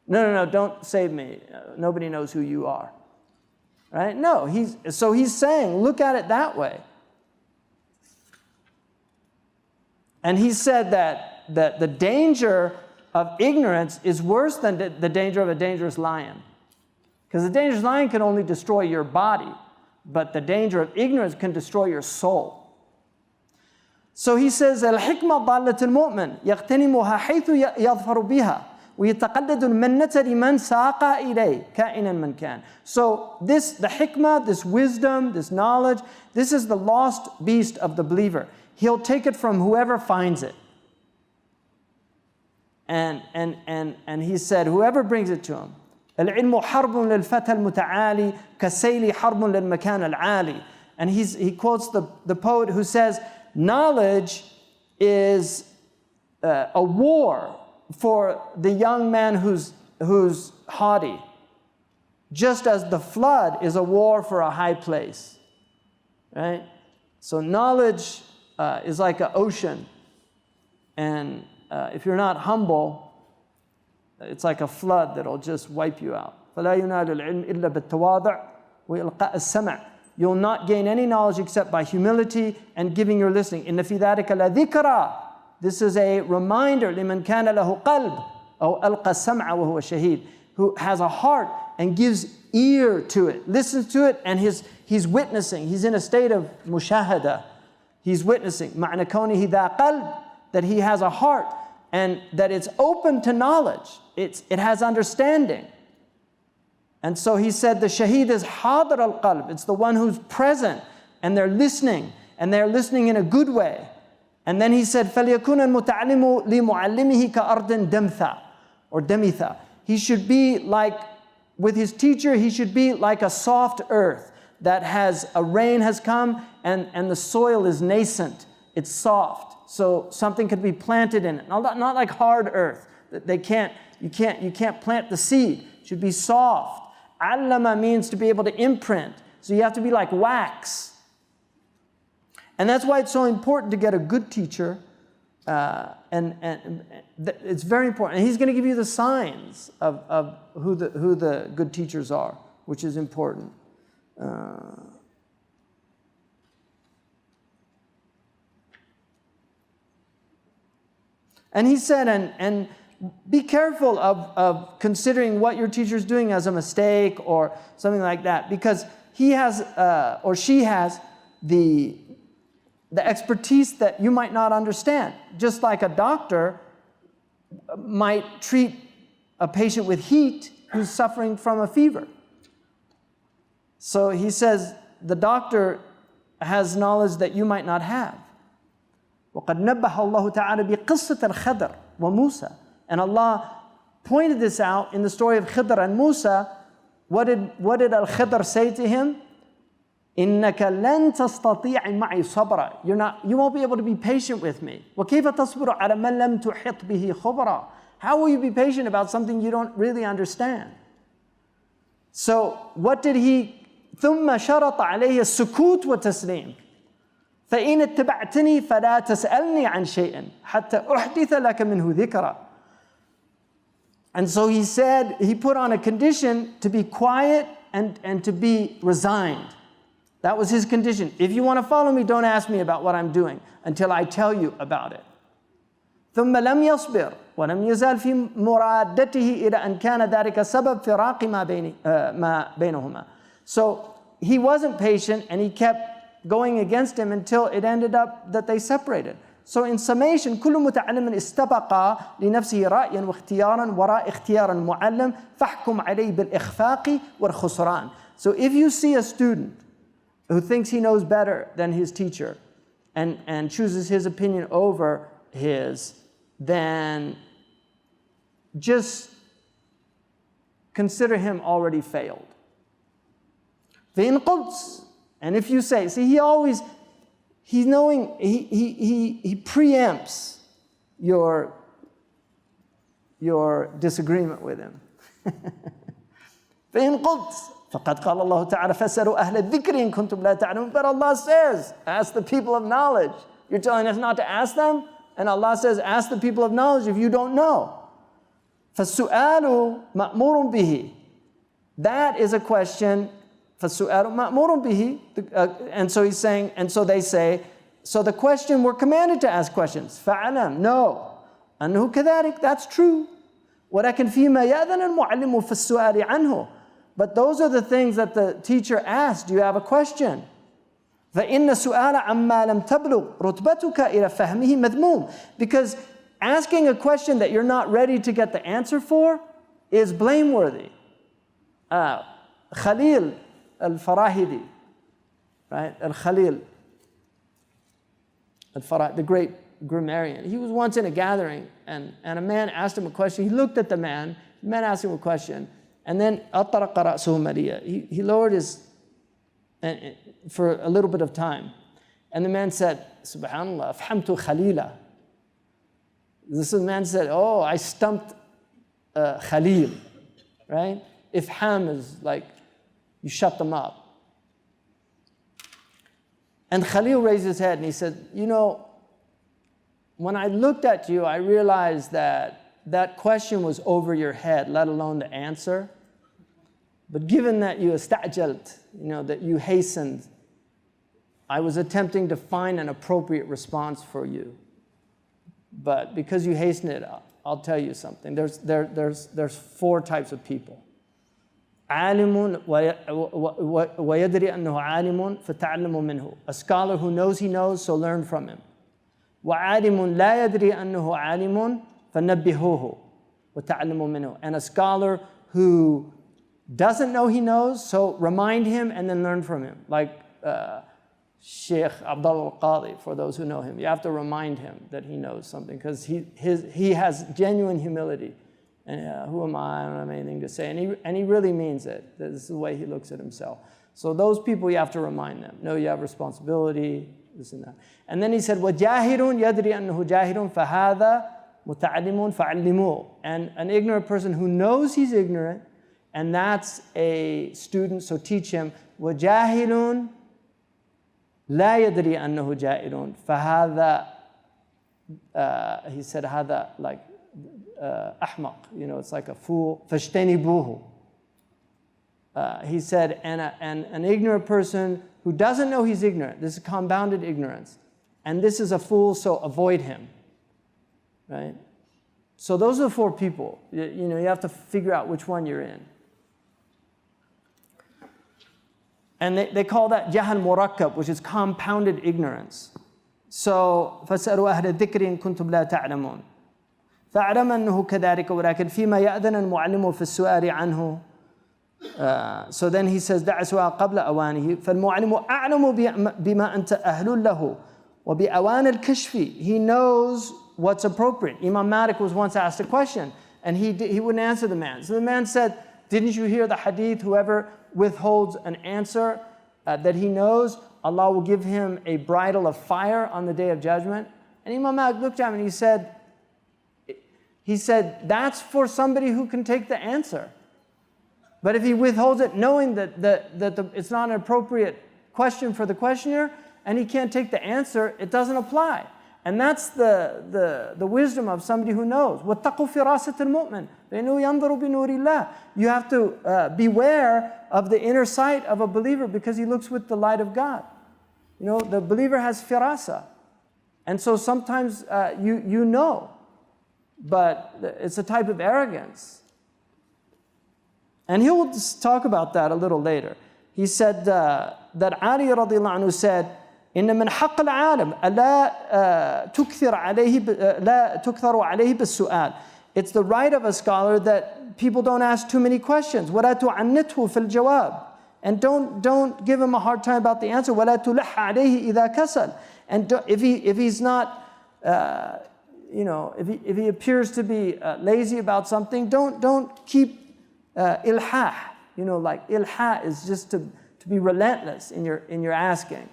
No, don't save me. Nobody knows who you are. Right? No, he's saying, look at it that way. And he said that the danger of ignorance is worse than the danger of a dangerous lion. Because the dangerous lion can only destroy your body, but the danger of ignorance can destroy your soul. So he says, الحكمة ضالة المؤمن يغتنمها حيث يظفر بها ويتقلد المنة لمن ساق إليه كائنا من كان. So the hikmah, this wisdom, this knowledge, this is the lost beast of the believer. He'll take it from whoever finds it. And he said, whoever brings it to him. العلم حرب للفتى المتعالي كسيل حرب للمكان العالي. And he quotes the poet who says, knowledge is a war for the young man who's haughty, just as the flood is a war for a high place. Right? So knowledge is like an ocean, and if you're not humble, it's like a flood that'll just wipe you out. فَلَا يُنَالُ الْعِلْمِ إِلَّا بِالتَّوَاضُعِ وَإِلْقَاءِ السَّمْعِ. You'll not gain any knowledge except by humility and giving your listening. إِنَّ فِي ذَلِكَ لَذِكْرًا. This is a reminder لِمَنْ كَانَ لَهُ قَلْبٌ أَوْ أَلْقَى السَّمْعَ وَهُوَ شَهِيدٌ. Who has a heart and gives ear to it, listens to it, and he's witnessing. He's in a state of mushahada. He's witnessing. مَعْنَ كَوْنِهِ ذَا قَلْبٌ. That he has a heart and that it's open to knowledge. It has understanding. And so he said the shaheed is hadar al-qalb. It's the one who's present and they're listening in a good way. And then he said, فَلْيَكُنَ الْمُتَعَلِّمُ لِمُعَلِّمِهِ كَأَرْضٍ دَمْثَ or demitha. He should be like, with his teacher, he should be like a soft earth that a rain has come and the soil is nascent. It's soft. So something could be planted in it. Not like hard earth. You can't plant the seed. It should be soft. Allama means to be able to imprint. So you have to be like wax. And that's why it's so important to get a good teacher. And it's very important. And he's going to give you the signs of who the good teachers are, which is important. And he said, and be careful of considering what your teacher is doing as a mistake or something like that, because he has or she has the expertise that you might not understand. Just like a doctor might treat a patient with heat who's suffering from a fever. So he says the doctor has knowledge that you might not have. وَقَدْ نَبَّهَ اللَّهُ تَعَالَى بِقِصَّةِ الْخَضْرِ وَمُوسَى. And Allah pointed this out in the story of Khidr and Musa. What did Al-Khidr say to him? إِنَّكَ لَن تَسْتَطِيعِ مَعِي صَبْرًا. You won't be able to be patient with me. وَكَيْفَ تَصْبِرُ عَلَى مَنْ لَمْ تُحِطْ بِهِ خُبْرًا. How will you be patient about something you don't really understand? So what did he? ثُمَّ شَرَطَ عَلَيْهِ السُّكُوتُ وَالتَّسْلِيمُ. فإن اتبعتني فلا تسألني عن شيء حتى أحدث لك منه ذكرا. And so he said, he put on a condition to be quiet and to be resigned. That was his condition. If you want to follow me, don't ask me about what I'm doing until I tell you about it. ثم لم يصبر ولم يزال في مرادته إلى أن كان ذلك سبب فراق ما بينهما. So he wasn't patient and he kept going against him until it ended up that they separated. So in summation, كل متعلم استبق لنفسه رأيا واختيارا وراء اختيار المعلم فاحكم عليه بالإخفاق والخسران. So if you see a student who thinks he knows better than his teacher and chooses his opinion over his, then just consider him already failed. فإن قلت, and if you say, see, he's knowing, he preempts your disagreement with him. فإن قلت فقد قال الله تعالى فاسألوا أهل الذكر إن كنتم لا تعلمون. But Allah says, ask the people of knowledge. You're telling us not to ask them? And Allah says, ask the people of knowledge if you don't know. فالسؤال مأمور به. That is a question. فالسؤال مأمور به. And so he's saying, and so they say, so the question, we're commanded to ask questions. فعلم, no. أنه كذلك, that's true. ولكن فيما يأذن المعلم في السؤال عنه. But those are the things that the teacher asks. Do you have a question? فإن السؤال عما لم تبلغ رتبتك إلى فهمه مذموم. Because asking a question that you're not ready to get the answer for is blameworthy. Khalil al-Farahidi, right? Al-Khalil al-Farahidi, the great grammarian. He was once in a gathering and a man asked him a question. He looked at the man asked him a question, and then أطرق رأسه مليا. He lowered his for a little bit of time. And the man said, Subhanallah, afhamtu Khalila. This man said, oh, I stumped Khalil, right? Ifham is like, you shut them up. And Khalil raised his head and he said, you know, when I looked at you, I realized that question was over your head, let alone the answer. But given that you istajalt, that you hastened, I was attempting to find an appropriate response for you. But because you hastened it, I'll tell you something. There's four types of people. عالم ويدري أنه عالم فتعلموا منه. A scholar who knows he knows, so learn from him. وعالم لا يدري أنه عالم فنبهوه وتعلموا منه. And a scholar who doesn't know he knows, so remind him and then learn from him. Like Sheikh Abdullah al-Qadi, for those who know him. You have to remind him that he knows something because he has genuine humility. And who am I don't have anything to say. And he really means it. This is the way he looks at himself. So those people, you have to remind them. No, you have responsibility, this and that. And then he said, وَجَاهِرٌ يَدْرِي أَنَّهُ جَاهِرٌ فَهَذَا مُتَعَلِّمٌ فَعَلِّمُوهُ. And an ignorant person who knows he's ignorant, and that's a student, so teach him. وَجَاهِلٌ لا يدري أنه جائر فهذا he said هذا like أحمق, it's like a fool. فاجتنبوه. He said, and an ignorant person who doesn't know he's ignorant, this is compounded ignorance, and this is a fool, so avoid him, right? So those are the four people. You have to figure out which one you're in. And they call that jahal murakkab, which is compounded ignorance. So فَاسْأَلُوا أَهْلَ الذِّكْرِ إِن كُنتُمْ لَا تَعْلَمُونَ فَاعْلَمْ أَنَّهُ كَذَلِكَ وَلَكِنْ فِيمَا يَأْذَنَ الْمُعَلِّمُ فِي السُّؤَالِ عَنْهُ. So then he says دَعَ سُؤَالَ قَبْلَ أَوَانِهِ فَالْمُعَلِّمُ أَعْلَمُ بِمَا أَنْتَ أَهْلٌ لَهُ وَبِأَوَانِ الْكَشْفِ. He knows what's appropriate. Imam Malik was once asked a question and he wouldn't answer the man. So the man said, didn't you hear the hadith, whoever withholds an answer that he knows, Allah will give him a bridle of fire on the day of judgment? And Imam Malik looked at him and he said, that's for somebody who can take the answer. But if he withholds it knowing that it's not an appropriate question for the questioner, and he can't take the answer, it doesn't apply. And that's the wisdom of somebody who knows. وَاتَّقُوا فِرَاسَةَ الْمُؤْمِنِ فَإِنَّهُ يَنْظُرُ بِنُورِ اللَّهِ. You have to beware of the inner sight of a believer because he looks with the light of God. You know, the believer has firasa. And so sometimes you know, but it's a type of arrogance. And he will talk about that a little later. He said that Ali radiallahu anhu said, إن من حق العالم لا تكثر عليه بالسؤال. It's the right of a scholar that people don't ask too many questions. ولا تعنته في الجواب. And don't give him a hard time about the answer. ولا تلح عليه إذا كسل. And if he's not, if he appears to be lazy about something, don't keep ilhah. Like ilhah is just to be relentless in your asking.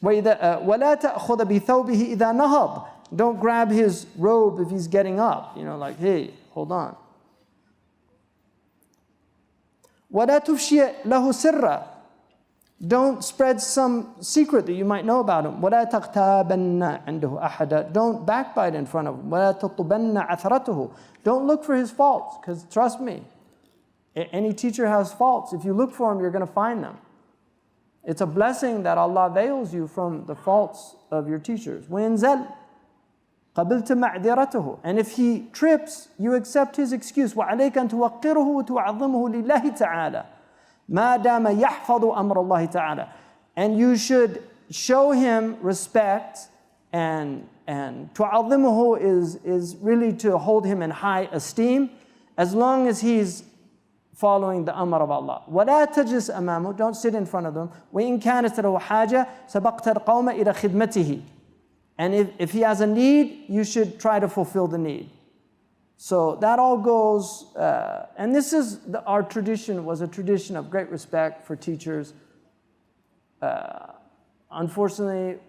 وَلَا تَأْخُذَ بِثَوْبِهِ إِذَا نَهَض. Don't grab his robe if he's getting up. Like, hey, hold on. وَلَا تُفْشِيَ لَهُ سِرًّا. Don't spread some secret that you might know about him. وَلَا تَغْتَابَنَّ عِنْدَهُ أَحَدًا. Don't backbite in front of him. وَلَا تَطُبَنَّ عَثْرَتُهُ. Don't look for his faults, because trust me, any teacher has faults. If you look for them, you're going to find them. It's a blessing that Allah veils you from the faults of your teachers. وَيَنْزَلْ قَبِلْتَ مَعْذِرَتُهُ. And if he trips, you accept his excuse. وَعَلَيْكَ أَن تُوَقِّرُهُ وَتُعَظِّمُهُ لِلَّهِ تَعَالَى مَا دَامَ يَحْفَظُ أَمْرَ اللَّهِ تَعَالَى. And you should show him respect, and تُعَظِّمُهُ is really to hold him in high esteem, as long as he's following the amr of Allah. وَلَا تَجْلِسْ أَمَامُهُ. Don't sit in front of them. وَإِن كَانَتْ لَهُ حَاجَةٌ سَبَقْتَ الْقَوْمَ إِلَى خِدْمَتِهِ. And if he has a need, you should try to fulfill the need. So that all goes, and this is, our tradition was a tradition of great respect for teachers. Unfortunately,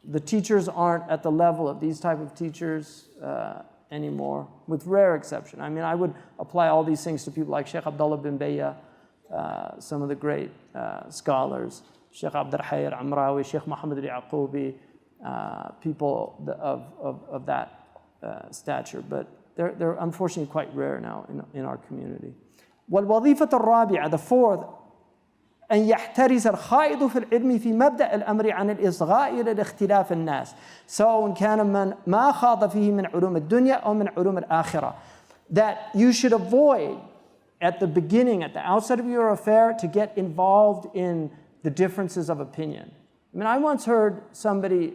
the teachers aren't at the level of these type of teachers anymore, with rare exception. I mean, I would apply all these things to people like Sheikh Abdullah bin Bayya, some of the great scholars, Sheikh Abdul Hayy al-Amrawi, Sheikh Muhammad al-Yaqubi, people of that stature, but they're unfortunately quite rare now in our community. وَالْوَظِيفَةُ الرَّابِعَةُ. The fourth, أن يحترز الخائض في العلم في مبدأ الأمر عن الإصغاء إلى الاختلاف الناس سواء كان من ما خاض فيه من علوم الدنيا أو من علوم الآخرة. That you should avoid at the beginning, at the outset of your affair, to get involved in the differences of opinion. I mean, I once heard somebody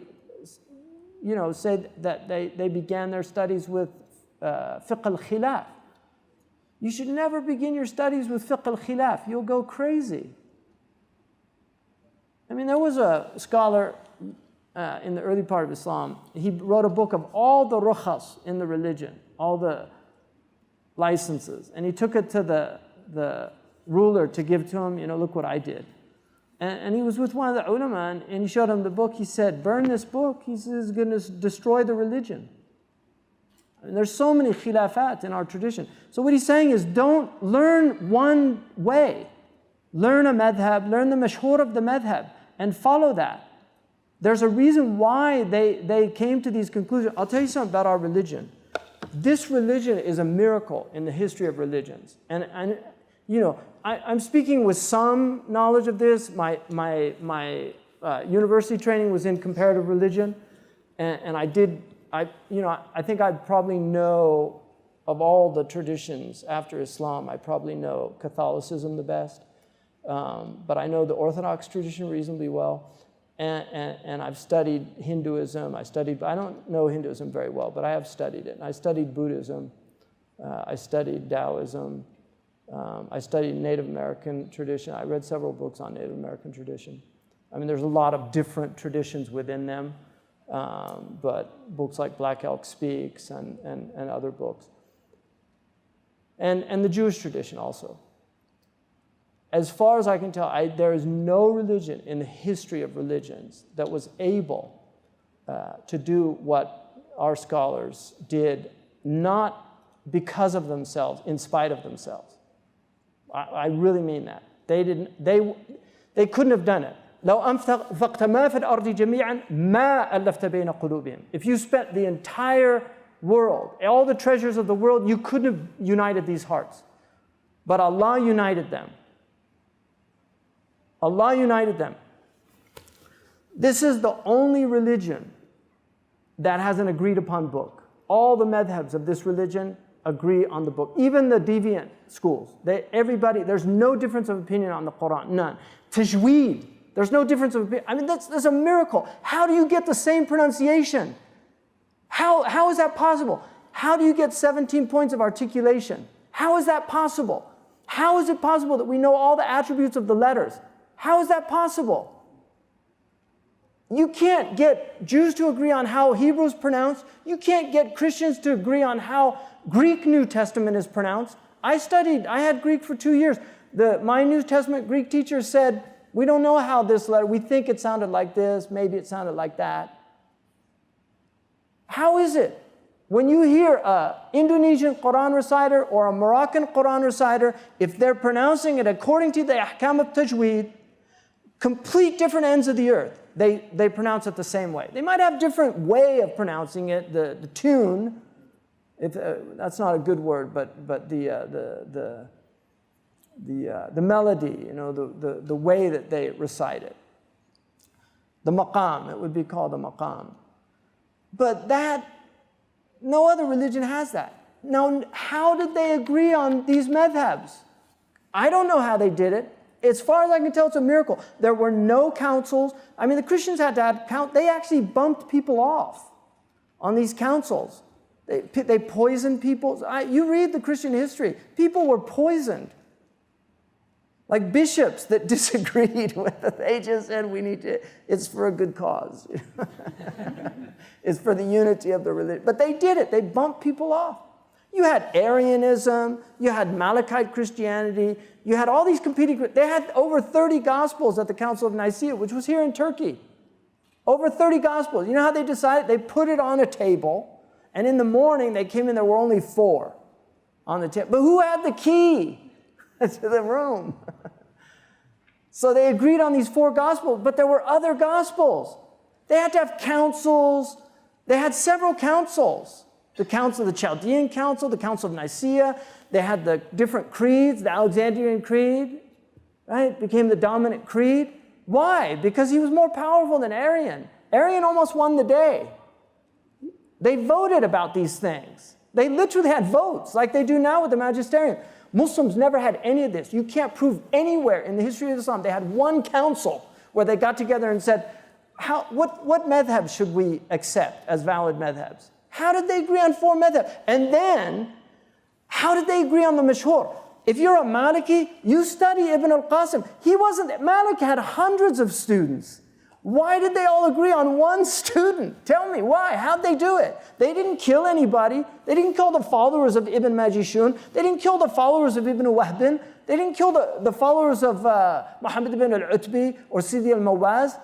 say that they began their studies with fiqh al-khilaf. You should never begin your studies with fiqh al-khilaf. You'll go crazy. I mean, there was a scholar in the early part of Islam. He wrote a book of all the rukhas in the religion, all the licenses. And he took it to the ruler to give to him, look what I did. And he was with one of the ulama, and he showed him the book. He said, burn this book. He says, it's going to destroy the religion. And there's so many khilafat in our tradition. So what he's saying is, don't learn one way. Learn a madhab, learn the mashhur of the madhab, and follow that. There's a reason why they came to these conclusions. I'll tell you something about our religion. This religion is a miracle in the history of religions. And I'm speaking with some knowledge of this. My university training was in comparative religion, and I think I probably know, of all the traditions after Islam, I probably know Catholicism the best. But I know the Orthodox tradition reasonably well, and I've studied Hinduism. I don't know Hinduism very well, but I have studied it. I studied Buddhism. I studied Taoism. I studied Native American tradition. I read several books on Native American tradition. I mean, there's a lot of different traditions within them, but books like Black Elk Speaks and other books. And the Jewish tradition also. As far as I can tell, there is no religion in the history of religions that was able to do what our scholars did, not because of themselves, in spite of themselves. I really mean that. They couldn't have done it. لو أنفقت ما في الأرض جميعا ما ألفت بين قلوبهم. If you spent the entire world, all the treasures of the world, you couldn't have united these hearts. But Allah united them. Allah united them. This is the only religion that has an agreed upon book. All the madhabs of this religion agree on the book. Even the deviant schools, there's no difference of opinion on the Quran, none. Tajweed, there's no difference of opinion. I mean, that's a miracle. How do you get the same pronunciation? How is that possible? How do you get 17 points of articulation? How is that possible? How is it possible that we know all the attributes of the letters? How is that possible? You can't get Jews to agree on how Hebrew is pronounced. You can't get Christians to agree on how Greek New Testament is pronounced. I had Greek for 2 years. My New Testament Greek teacher said, we don't know how this letter, we think it sounded like this, maybe it sounded like that. How is it? When you hear an Indonesian Quran reciter or a Moroccan Quran reciter, if they're pronouncing it according to the ahkam of tajweed, complete different ends of the earth, they pronounce it the same way. They might have different way of pronouncing it, the tune, that's not a good word, but the melody, the way that they recite it. The maqam, it would be called a maqam. But no other religion has that. Now, how did they agree on these madhabs? I don't know how they did it. As far as I can tell, it's a miracle. There were no councils. I mean, the Christians had to have count. They actually bumped people off on these councils. They poisoned people. You read the Christian history. People were poisoned. Like bishops that disagreed with it. They just said, it's for a good cause. It's for the unity of the religion. But they did it. They bumped people off. You had Arianism. You had Malachite Christianity. You had all these competing. They had over 30 Gospels at the Council of Nicaea, which was here in Turkey. Over 30 Gospels. You know how they decided? They put it on a table, and in the morning they came in, there were only 4 on the table. But who had the key to the room? So they agreed on these 4 Gospels, but there were other Gospels. They had to have councils. They had several councils. The Council of the Chaldean Council, the Council of Nicaea. They had the different creeds, the Alexandrian Creed, right? Became the dominant creed. Why? Because he was more powerful than Arian. Arian almost won the day. They voted about these things. They literally had votes, like they do now with the magisterium. Muslims never had any of this. You can't prove anywhere in the history of Islam. They had one council where they got together and said, what madhabs should we accept as valid madhabs? How did they agree on 4 madhabs? And then, how did they agree on the mashhur? If you're a Maliki, you study Ibn al-Qasim. Malik had hundreds of students. Why did they all agree on one student? Tell me, why? How'd they do it? They didn't kill anybody. They didn't kill the followers of Ibn Majishun. They didn't kill the followers of Ibn Wahbin. They didn't kill the followers of Muhammad ibn al-Utbi or Sidi al-Mawaz.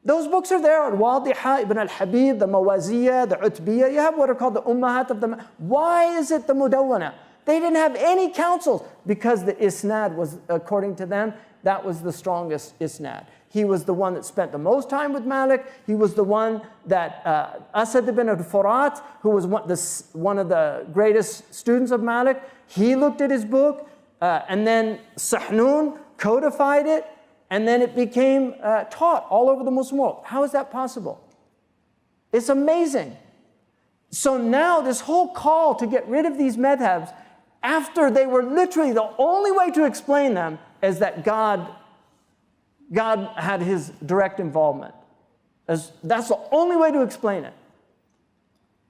Those books are there, Al-Wadiha, Ibn al-Habib, the Mawaziyah, the Utbiyah. You have what are called the Ummahat of the... Why is it the Mudawwana? They didn't have any councils because the isnad was, according to them, that was the strongest isnad. He was the one that spent the most time with Malik. He was the one that Asad ibn al-Furat, who was one of the greatest students of Malik, he looked at his book, and then Sahnun codified it, and then it became taught all over the Muslim world. How is that possible? It's amazing. So now this whole call to get rid of these madhabs, after they were literally the only way to explain them is that God had his direct involvement. That's the only way to explain it.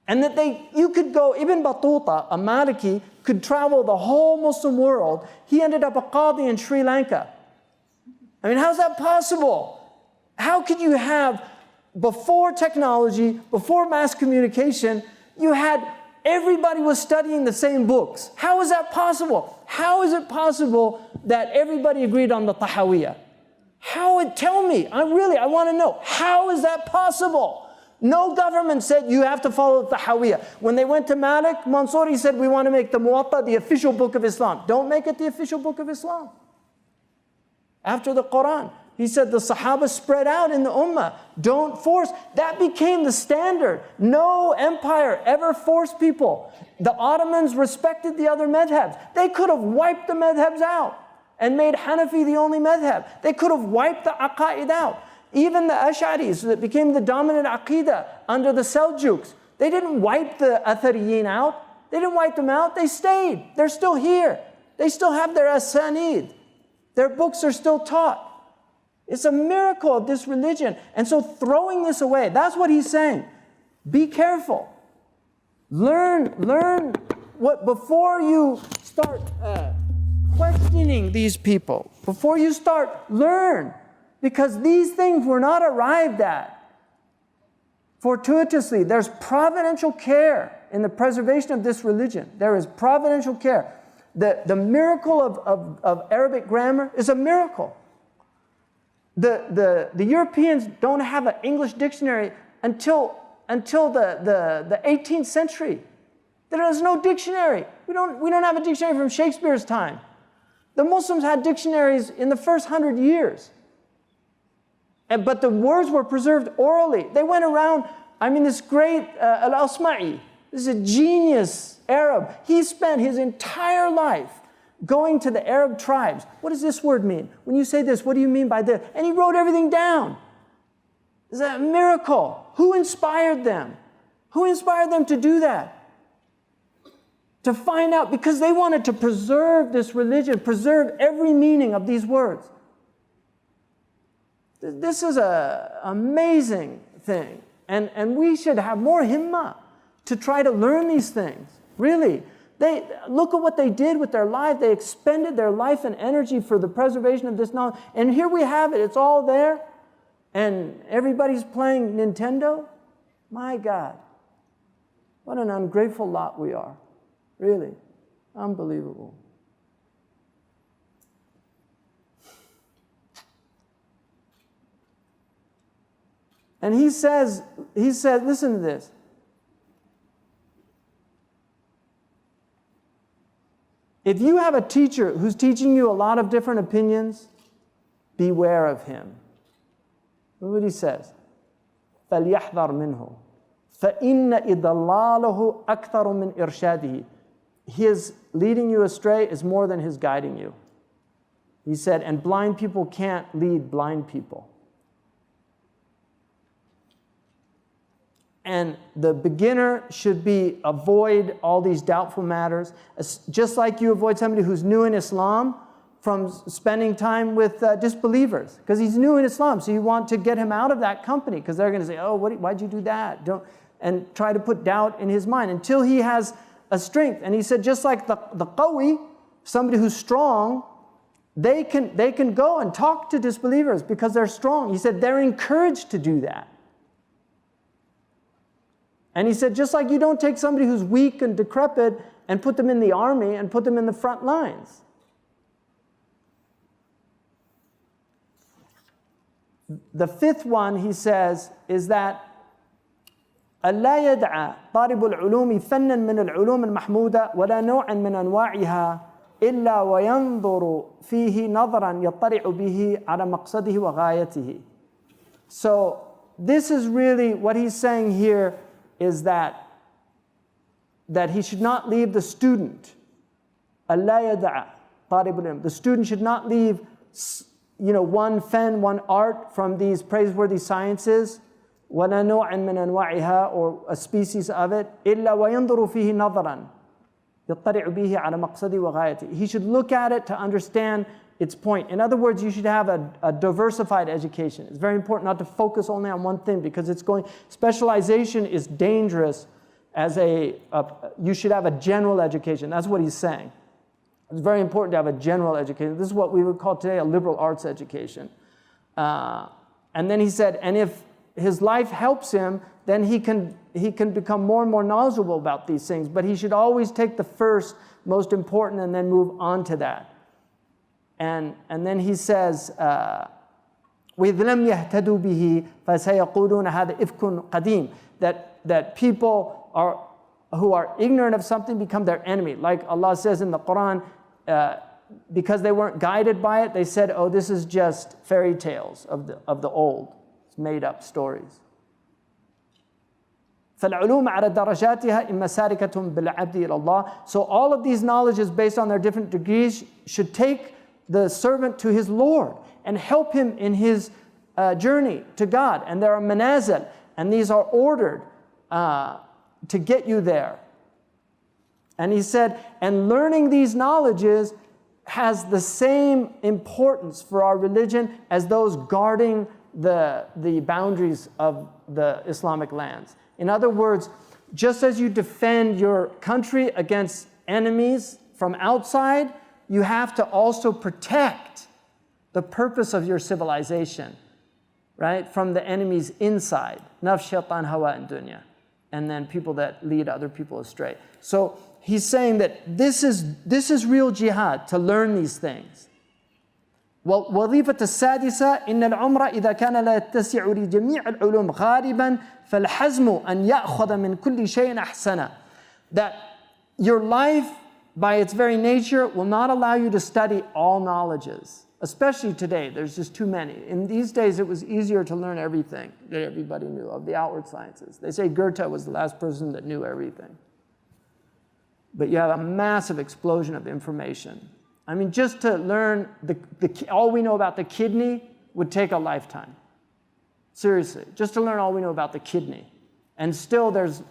And that you could go, Ibn Battuta, a Maliki, could travel the whole Muslim world. He ended up a qadi in Sri Lanka. I mean, how's that possible? How could you have, before technology, before mass communication, everybody was studying the same books. How is that possible? How is it possible that everybody agreed on the Tahawiyah? Tell me, I want to know, how is that possible? No government said you have to follow the Tahawiyah. When they went to Malik, Mansuri said, we want to make the Muwatta the official book of Islam. Don't make it the official book of Islam. After the Quran, he said the Sahaba spread out in the Ummah. Don't force. That became the standard. No empire ever forced people. The Ottomans respected the other madhabs. They could have wiped the madhabs out and made Hanafi the only madhab. They could have wiped the aqaid out. Even the Ash'aris that became the dominant aqidah under the Seljuks, they didn't wipe the Athariyin out. They didn't wipe them out. They stayed. They're still here. They still have their asanid. Their books are still taught. It's a miracle of this religion. And so throwing this away, that's what he's saying. Be careful. Learn what before you start questioning these people. Before you start, learn. Because these things were not arrived at fortuitously. There's providential care in the preservation of this religion. There is providential care. The miracle of Arabic grammar is a miracle. The Europeans don't have an English dictionary until the 18th century. There is no dictionary. We don't have a dictionary from Shakespeare's time. The Muslims had dictionaries in the first 100 years. But the words were preserved orally. They went around, this great al-Asma'i, this is a genius Arab. He spent his entire life going to the Arab tribes. What does this word mean? When you say this, what do you mean by this? And he wrote everything down. It's a miracle. Who inspired them? Who inspired them to do that? To find out, because they wanted to preserve this religion, preserve every meaning of these words. This is an amazing thing. And we should have more himmah to try to learn these things. Really. Look at what they did with their life. They expended their life and energy for the preservation of this knowledge. And here we have it. It's all there. And everybody's playing Nintendo. My God. What an ungrateful lot we are. Really. Unbelievable. And he said, listen to this. If you have a teacher who's teaching you a lot of different opinions, beware of him. Look what he says. فَلْيَحْذَرْ مِنْهُ فَإِنَّ إِضَلَّالَهُ أَكْثَرُ مِنْ إِرْشَادِهِ. His leading you astray is more than his guiding you. He said, and blind people can't lead blind people. And the beginner should avoid all these doubtful matters, just like you avoid somebody who's new in Islam from spending time with disbelievers, because he's new in Islam. So you want to get him out of that company, because they're going to say, oh, why'd you do that? And try to put doubt in his mind until he has a strength. And he said, just like the qawi, somebody who's strong, they can go and talk to disbelievers because they're strong. He said they're encouraged to do that. And he said, just like you don't take somebody who's weak and decrepit and put them in the army and put them in the front lines. The fifth one, he says, is that ألا يدع طالب العلوم فنا من العلوم المحمودة ولا نوعا من أنواعها إلا وينظر فيه نظرا يطلع به على مقصده وغايته. So this is really what he's saying here, is that he should not leave the student. ألا يدع طالب العلم. The student should not leave, one art from these praiseworthy sciences, ولا نوعا من أنواعها, or a species of it, إلا وينظر فيه نظرا يطلع به على مقصده وغايته. He should look at it to understand its point. In other words, you should have a diversified education. It's very important not to focus only on one thing, because specialization is dangerous as you should have a general education. That's what he's saying. It's very important to have a general education. This is what we would call today a liberal arts education. And then he said, and if his life helps him, then he can become more and more knowledgeable about these things. But he should always take the first, most important, and then move on to that. And then he says, وَإِذْ لَمْ يَهْتَدُوا بِهِ فَسَيَقُولُونَ هَذَا إِفْكٌ قَدِيمٌ. That people who are ignorant of something become their enemy. Like Allah says in the Quran, because they weren't guided by it, they said, oh, this is just fairy tales of the old. It's made up stories. فَالْعُلُومَ عَلَى دَرَجَاتِهَا إِمَّا سَارِكَةٌ بِالْعَبْدِ إِلَى اللَّهِ. So all of these knowledges based on their different degrees should take the servant to his Lord and help him in his journey to God. And there are manazil, and these are ordered to get you there. And he said, and learning these knowledges has the same importance for our religion as those guarding the boundaries of the Islamic lands. In other words, just as you defend your country against enemies from outside, you have to also protect the purpose of your civilization, right, from the enemies inside. Nafs, shaitan, hawa, and dunya. And then people that lead other people astray. So he's saying that this is real jihad, to learn these things. وظيفة السادسة إن العمر إذا كان لا يتسع لجميع العلوم غالبا فالحزم أن يأخذ من كل شيء أحسن. That your life, by its very nature, will not allow you to study all knowledges. Especially today, there's just too many. In these days, it was easier to learn everything that everybody knew of the outward sciences. They say Goethe was the last person that knew everything. But you have a massive explosion of information. I mean, just to learn all we know about the kidney would take a lifetime. Seriously, just to learn all we know about the kidney. And still there's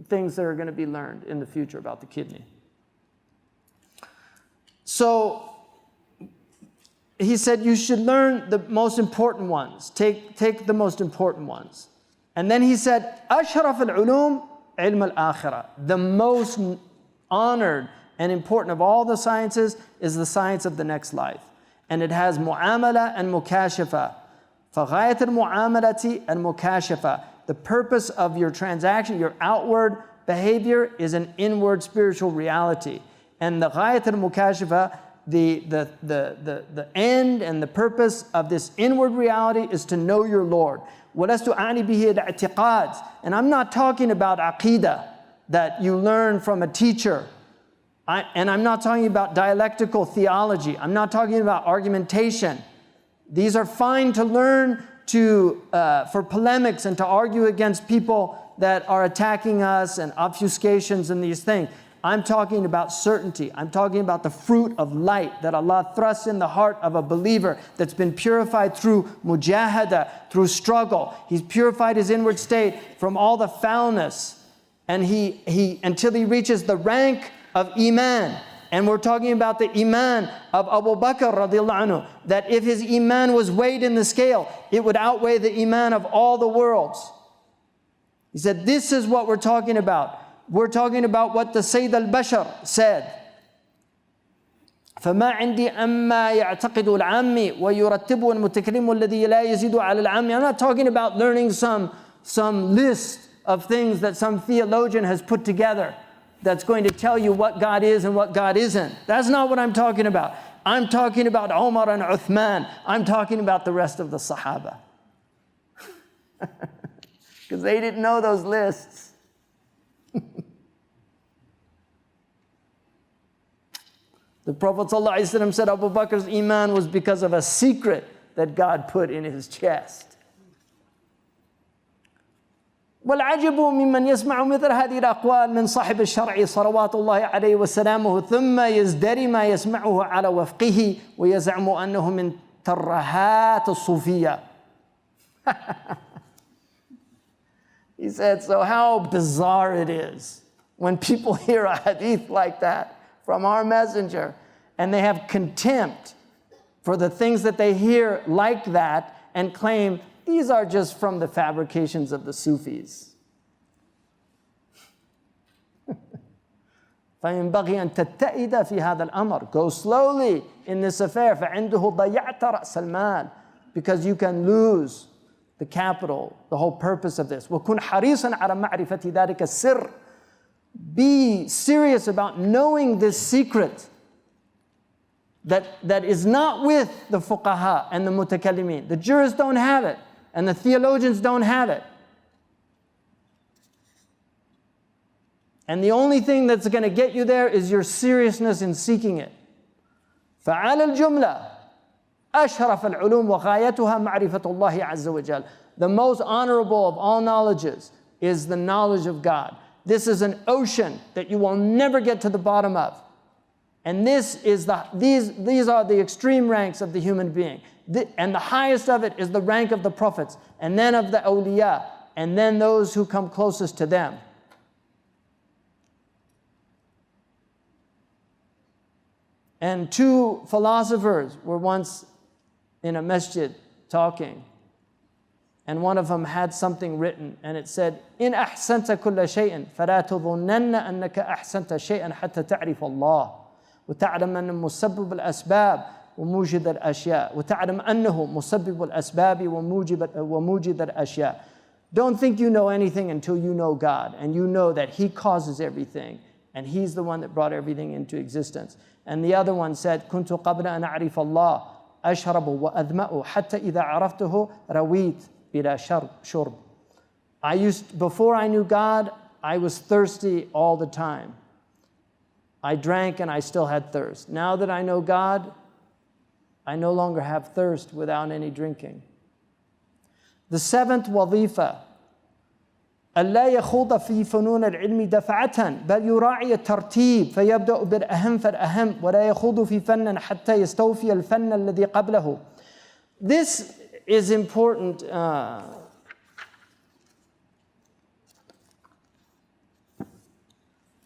things that are going to be learned in the future about the kidney. So he said you should learn the most important ones. Take the most important ones. And then he said, أشرف العلوم علم الآخرة. The most honored and important of all the sciences is the science of the next life. And it has mu'amala and mukashafa. فَغَايَةَ الْمُعَامَلَةِ الْمُكَاشَفَةِ. The purpose of your transaction, your outward behavior, is an inward spiritual reality. And the غَايَةَ الْمُكَاشَفَةِ, the end and the purpose of this inward reality is to know your Lord. وَلَسْتُ أَعْنِي بِهِ الْاعْتِقَادِ. And I'm not talking about aqidah that you learn from a teacher. And I'm not talking about dialectical theology. I'm not talking about argumentation. These are fine to learn for polemics and to argue against people that are attacking us and obfuscations and these things. I'm talking about certainty. I'm talking about the fruit of light that Allah thrusts in the heart of a believer that's been purified through mujahada, through struggle. He's purified his inward state from all the foulness, and he until he reaches the rank of Iman. And we're talking about the Iman of Abu Bakr radiallahu anhu, that if his Iman was weighed in the scale, it would outweigh the Iman of all the worlds. He said, this is what we're talking about. We're talking about what the Sayyid al-Bashar said. فما عندي أما يعتقد العامي ويرتبه المتكلم الذي لا يزيد على العامي. I'm not talking about learning some list of things that some theologian has put together that's going to tell you what God is and what God isn't. That's not what I'm talking about. I'm talking about Umar and Uthman. I'm talking about the rest of the Sahaba. Because they didn't know those lists. The Prophet ﷺ said Abu Bakr's Iman was because of a secret that God put in his chest. والعجب ممن يسمع مثل هذه الأقوال من صاحب الشرع صلوات الله عليه وسلامه ثم يزدري ما يسمعه على وفقه ويزعم أنه من ترهات الصوفية. He said, so how bizarre it is when people hear a hadith like that from our messenger and they have contempt for the things that they hear like that and claim these are just from the fabrications of the Sufis. فينبغي أن تتئد في هذا الأمر. Go slowly in this affair. فعنده ضيعت رأس المال. Because you can lose the capital, the whole purpose of this. وكن حريصا على معرفة ذلك السر. Be serious about knowing this secret. that is not with the fuqaha and the mutakallimin. The jurists don't have it, and the theologians don't have it. And the only thing that's going to get you there is your seriousness in seeking it. فعلى الجملة أشرف العلوم وغايتها معرفة الله عز وجل. The most honorable of all knowledges is the knowledge of God. This is an ocean that you will never get to the bottom of. And these are the extreme ranks of the human being. And the highest of it is the rank of the prophets, and then of the awliya, and then those who come closest to them. And two philosophers were once in a masjid talking, and one of them had something written, and it said, "In ahsanta kulla shay'in, fala tudhunanna annaka ahsanta shay'an hatta ta'rif Allah, wa ta'lam anna musabbib al-asbab wa mujid al-ashya, wa ta'lam annahu musabbib al-asbab wa mujid al-ashya." Don't think you know anything until you know God, and you know that He causes everything, and He's the one that brought everything into existence. And the other one said, "Kuntu qabla an a'rif Allah, ashrabu wa adma'u, hatta idha araftuhu rawit bila shurb." Before I knew God, I was thirsty all the time. I drank and I still had thirst. Now that I know God, I no longer have thirst without any drinking. The seventh wazifa, ألا يخوض في فنون العلم دفعة بل يراعي الترتيب فيبدأ بالأهم فالأهم ولا يخوض في فن حتى يستوفي الفن الذي قبله. This is important.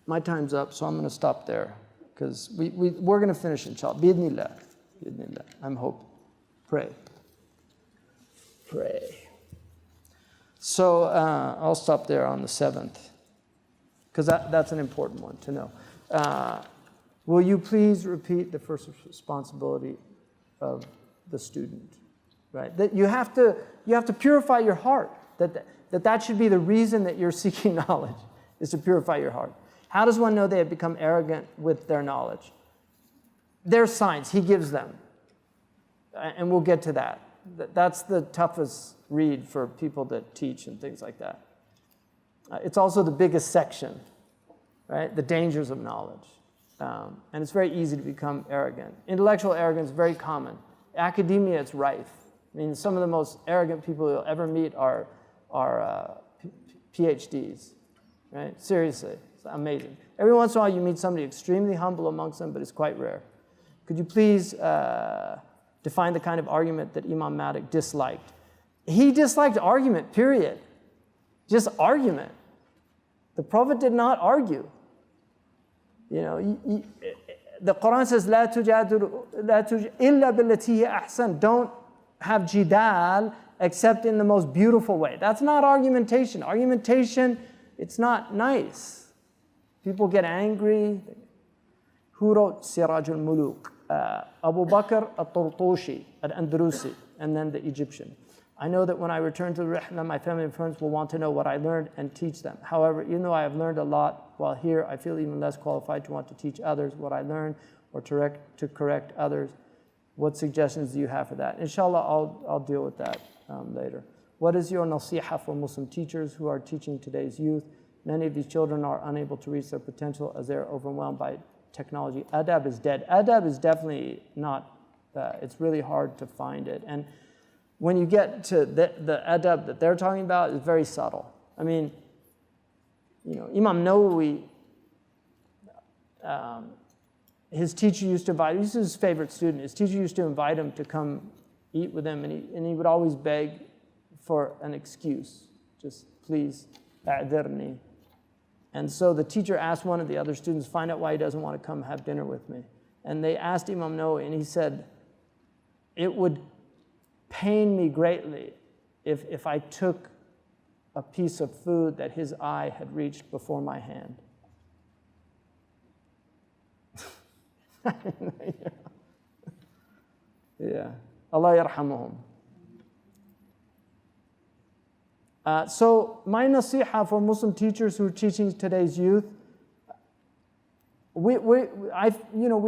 My time's up, so I'm going to stop there because we're going to finish inshallah. Bidnillah. Bidnillah. I'm hoping. Pray. So I'll stop there on the 7th, because that's an important one to know. Will you please repeat the first responsibility of the student? Right? That you have to purify your heart. That should be the reason that you're seeking knowledge, is to purify your heart. How does one know they have become arrogant with their knowledge? Their signs, He gives them. And we'll get to that. That's the toughest read for people that teach and things like that. It's also the biggest section, right? The dangers of knowledge. And it's very easy to become arrogant. Intellectual arrogance is very common. Academia, it's rife. I mean, some of the most arrogant people you'll ever meet are PhDs, right? Seriously, it's amazing. Every once in a while you meet somebody extremely humble amongst them, but it's quite rare. Could you please define the kind of argument that Imam Malik disliked? He disliked argument, period. Just argument. The Prophet did not argue. You know, the Quran says, "La tujadilu illa billati hiya ahsan." Don't have jidal except in the most beautiful way. That's not argumentation. Argumentation, it's not nice. People get angry. Who wrote Siraj al-Muluk? Abu Bakr al-Turtushi, al-Andalusi, and then the Egyptian. I know that when I return to the Rihla, my family and friends will want to know what I learned and teach them. However, even though I have learned a lot while here, I feel even less qualified to want to teach others what I learned or to correct others. What suggestions do you have for that? Inshallah, I'll deal with that later. What is your nasiha for Muslim teachers who are teaching today's youth? Many of these children are unable to reach their potential as they're overwhelmed by technology. Adab is dead. Adab is definitely not, it's really hard to find it. And when you get to the adab that they're talking about, it's very subtle. I mean, you know, Imam Nawawi, his teacher used to invite him, this is his favorite student, his teacher used to invite him to come eat with him, and he would always beg for an excuse. Just, please, a'dirni. And so the teacher asked one of the other students, find out why he doesn't want to come have dinner with me. And they asked Imam Nawawi, and he said, it would pain me greatly if I took a piece of food that his eye had reached before my hand. Yeah. Allah yarhamuhum. So my nasiha for Muslim teachers who are teaching today's youth, we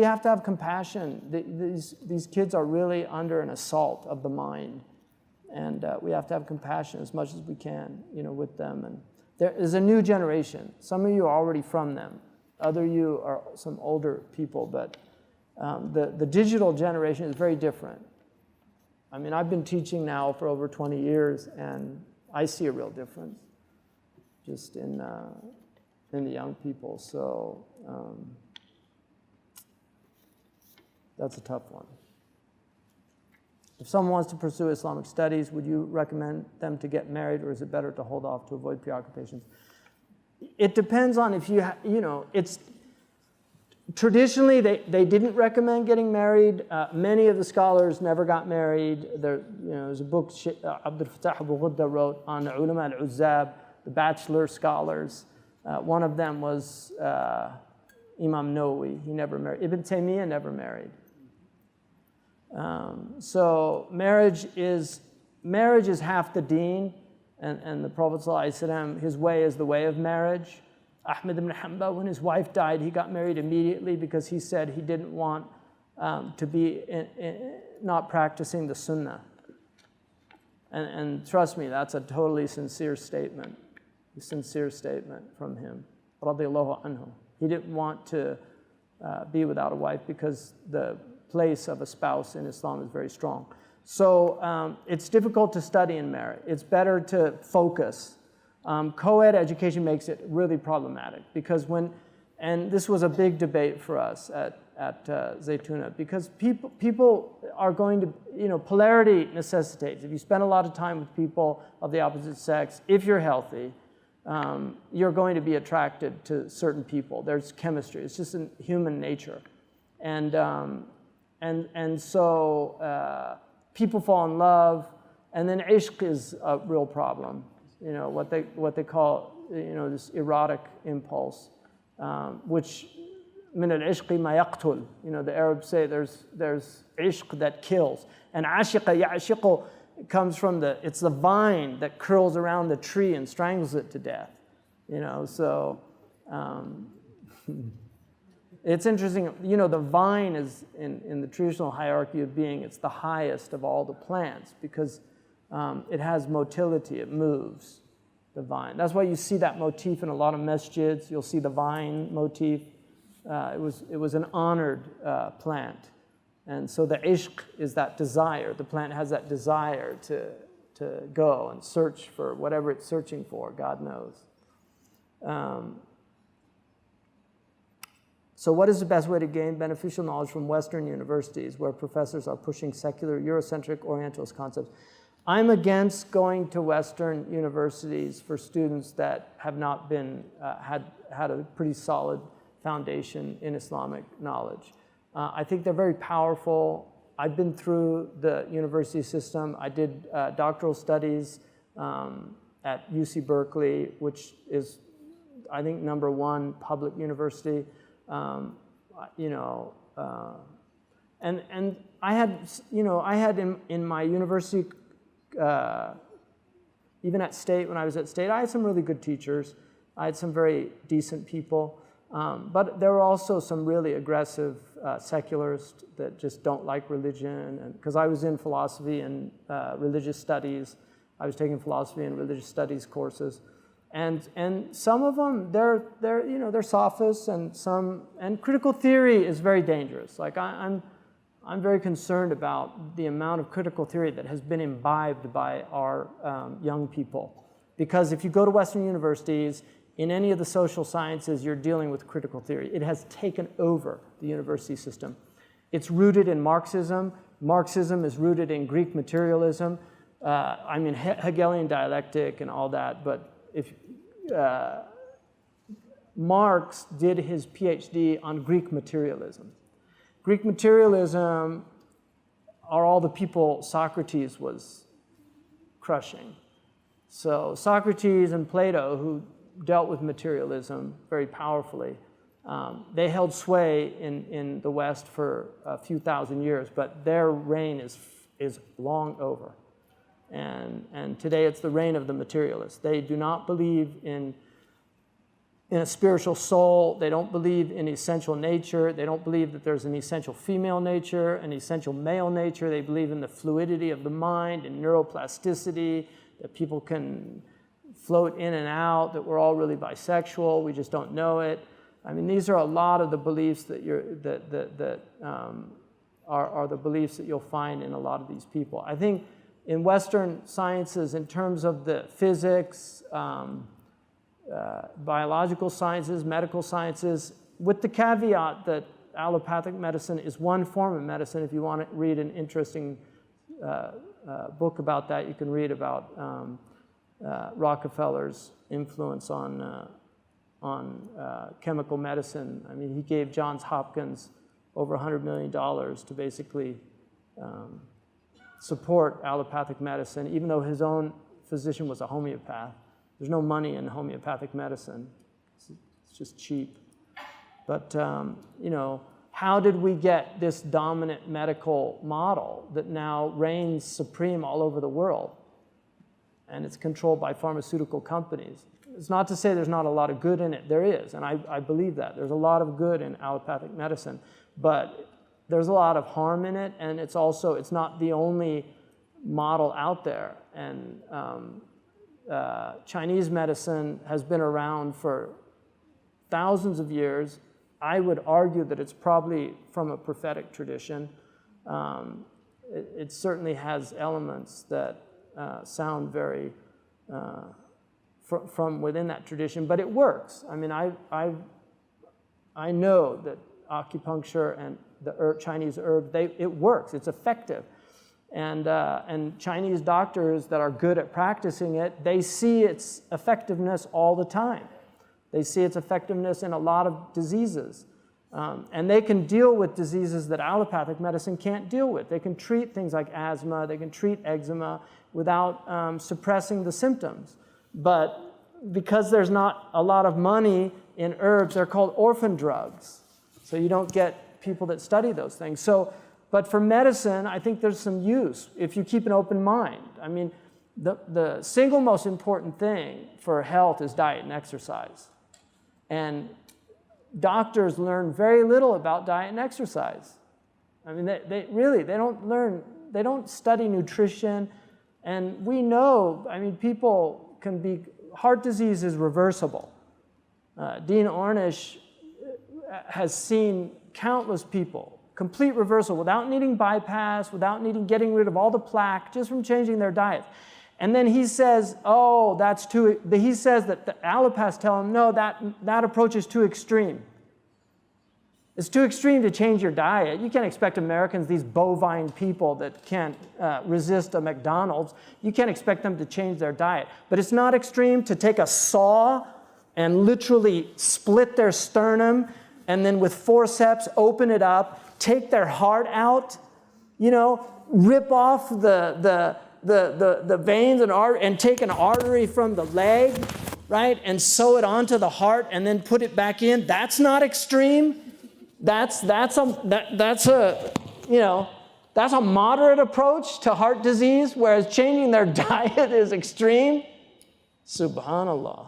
have to have compassion. These kids are really under an assault of the mind, and we have to have compassion as much as we can, with them. And there is a new generation. Some of you are already from them. Other of you are some older people, but the digital generation is very different. I mean, I've been teaching now for over 20 years, and I see a real difference just in the young people. So that's a tough one. If someone wants to pursue Islamic studies, would you recommend them to get married, or is it better to hold off to avoid preoccupations? It depends on if it's traditionally they didn't recommend getting married. Many of the scholars never got married. There's a book Abdul Fattah Abu Ghudda wrote on ulama al-Uzzab, the bachelor scholars. One of them was Imam Nawawi. He never married. Ibn Taymiyyah never married. So marriage is half the deen, and the Prophet ﷺ, his way is the way of marriage. Ahmad ibn Hanbal, when his wife died, he got married immediately because he said he didn't want to be not practicing the sunnah. And trust me, that's a totally sincere statement from him. Radiallahu anhu. He didn't want to be without a wife because the place of a spouse in Islam is very strong. So it's difficult to study in marriage. It's better to focus. Co-ed education makes it really problematic because and this was a big debate for us at Zaytuna, because people are going to, polarity necessitates. If you spend a lot of time with people of the opposite sex, if you're healthy, you're going to be attracted to certain people. There's chemistry. It's just in human nature. And so people fall in love, and then ishq is a real problem. What they call, this erotic impulse, which min al-ishqi ma yaqtul. The Arabs say there's ishq that kills, and ashiqa ya'shiqu comes from it's the vine that curls around the tree and strangles it to death. So it's interesting. The vine is in the traditional hierarchy of being. It's the highest of all the plants because it has motility. It moves, the vine. That's why you see that motif in a lot of masjids. You'll see the vine motif. It was an honored plant. And so the ishq is that desire. The plant has that desire to go and search for whatever it's searching for. God knows. So what is the best way to gain beneficial knowledge from Western universities where professors are pushing secular, Eurocentric, Orientalist concepts? I'm against going to Western universities for students that have not been, had a pretty solid foundation in Islamic knowledge. I think they're very powerful. I've been through the university system. I did doctoral studies at UC Berkeley, which is, I think, #1 public university. And I had in my university, even at State, when I was at State, I had some really good teachers. I had some very decent people. But there were also some really aggressive secularists that just don't like religion. And because I was in philosophy and religious studies, I was taking philosophy and religious studies courses, and some of them they're sophists, and critical theory is very dangerous. Like I'm very concerned about the amount of critical theory that has been imbibed by our young people, because if you go to Western universities, in any of the social sciences, you're dealing with critical theory. It has taken over the university system. It's rooted in Marxism. Marxism is rooted in Greek materialism. Hegelian dialectic and all that. But if Marx did his PhD on Greek materialism. Greek materialism are all the people Socrates was crushing. So Socrates and Plato, who dealt with materialism very powerfully. They held sway in the West for a few thousand years, but their reign is long over. And today it's the reign of the materialists. They do not believe in in a spiritual soul. They don't believe in essential nature. They don't believe that there's an essential female nature, an essential male nature. They believe in the fluidity of the mind and neuroplasticity, that people can float in and out, that we're all really bisexual, we just don't know it. I mean, these are a lot of the beliefs that are the beliefs that you'll find in a lot of these people. I think in Western sciences, in terms of the physics, biological sciences, medical sciences, with the caveat that allopathic medicine is one form of medicine. If you want to read an interesting book about that, you can read about Rockefeller's influence on chemical medicine. I mean, he gave Johns Hopkins over $100 million to basically support allopathic medicine, even though his own physician was a homeopath. There's no money in homeopathic medicine. It's just cheap. But, you know, how did we get this dominant medical model that now reigns supreme all over the world? And it's controlled by pharmaceutical companies. It's not to say there's not a lot of good in it. There is, and I believe that. There's a lot of good in allopathic medicine, but there's a lot of harm in it, and it's also, it's not the only model out there. And Chinese medicine has been around for thousands of years. I would argue that it's probably from a prophetic tradition. It certainly has elements that sound very from within that tradition, but it works. I mean, I know that acupuncture and the Chinese herb, it works. It's effective. And Chinese doctors that are good at practicing it, they see its effectiveness all the time. They see its effectiveness in a lot of diseases. And they can deal with diseases that allopathic medicine can't deal with. They can treat things like asthma, they can treat eczema without suppressing the symptoms. But because there's not a lot of money in herbs, they're called orphan drugs. So you don't get people that study those things. So, but for medicine, I think there's some use if you keep an open mind. I mean, the single most important thing for health is diet and exercise. And doctors learn very little about diet and exercise. I mean, they don't study nutrition. And we know, I mean, people can be, heart disease is reversible. Dean Ornish has seen countless people, complete reversal without needing bypass, without needing getting rid of all the plaque, just from changing their diet. And then he says, oh, that's too, he says that the allopaths tell him, no, that approach is too extreme. It's too extreme to change your diet. You can't expect Americans, these bovine people that can't resist a McDonald's, you can't expect them to change their diet. But it's not extreme to take a saw and literally split their sternum and then with forceps open it up, take their heart out, you know, rip off the veins and take an artery from the leg, right, and sew it onto the heart and then put it back in. That's not extreme. That's a moderate approach to heart disease, whereas changing their diet is extreme. Subhanallah.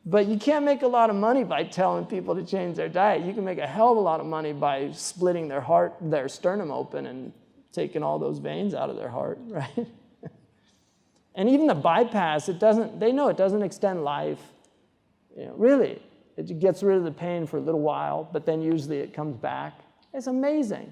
But you can't make a lot of money by telling people to change their diet. You can make a hell of a lot of money by splitting their sternum open and taking all those veins out of their heart, right? And even the bypass, they know it doesn't extend life. You know, really. It gets rid of the pain for a little while, but then usually it comes back. It's amazing.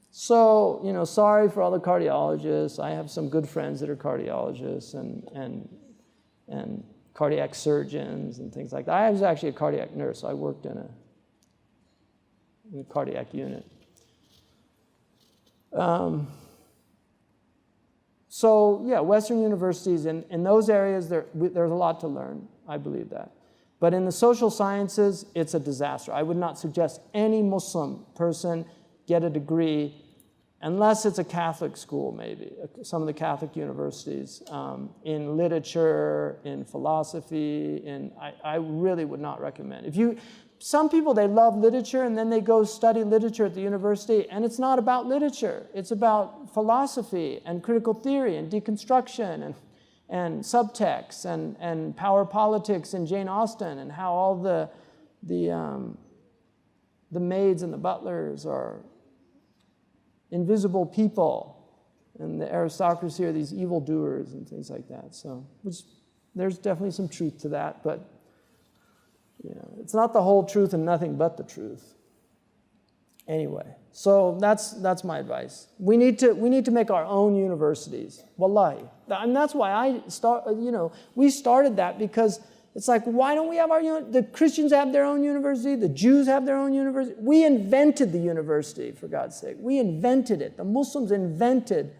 So, you know, sorry for all the cardiologists. I have some good friends that are cardiologists and cardiac surgeons and things like that. I was actually a cardiac nurse. So I worked in a cardiac unit. So, yeah, Western universities, in those areas, there's a lot to learn. I believe that. But in the social sciences, it's a disaster. I would not suggest any Muslim person get a degree, unless it's a Catholic school, maybe, some of the Catholic universities, in literature, in philosophy, I really would not recommend. Some people, they love literature, and then they go study literature at the university, and it's not about literature. It's about philosophy and critical theory and deconstruction and subtext and power politics in Jane Austen, and how all the maids and the butlers are invisible people, and the aristocracy are these evildoers and things like that. So there's definitely some truth to that, but it's not the whole truth and nothing but the truth. Anyway, so that's my advice. We need to make our own universities. Wallahi. And that's why we started that, because it's like, why don't we have the Christians have their own university, the Jews have their own university. We invented the university, for God's sake. We invented it. The Muslims invented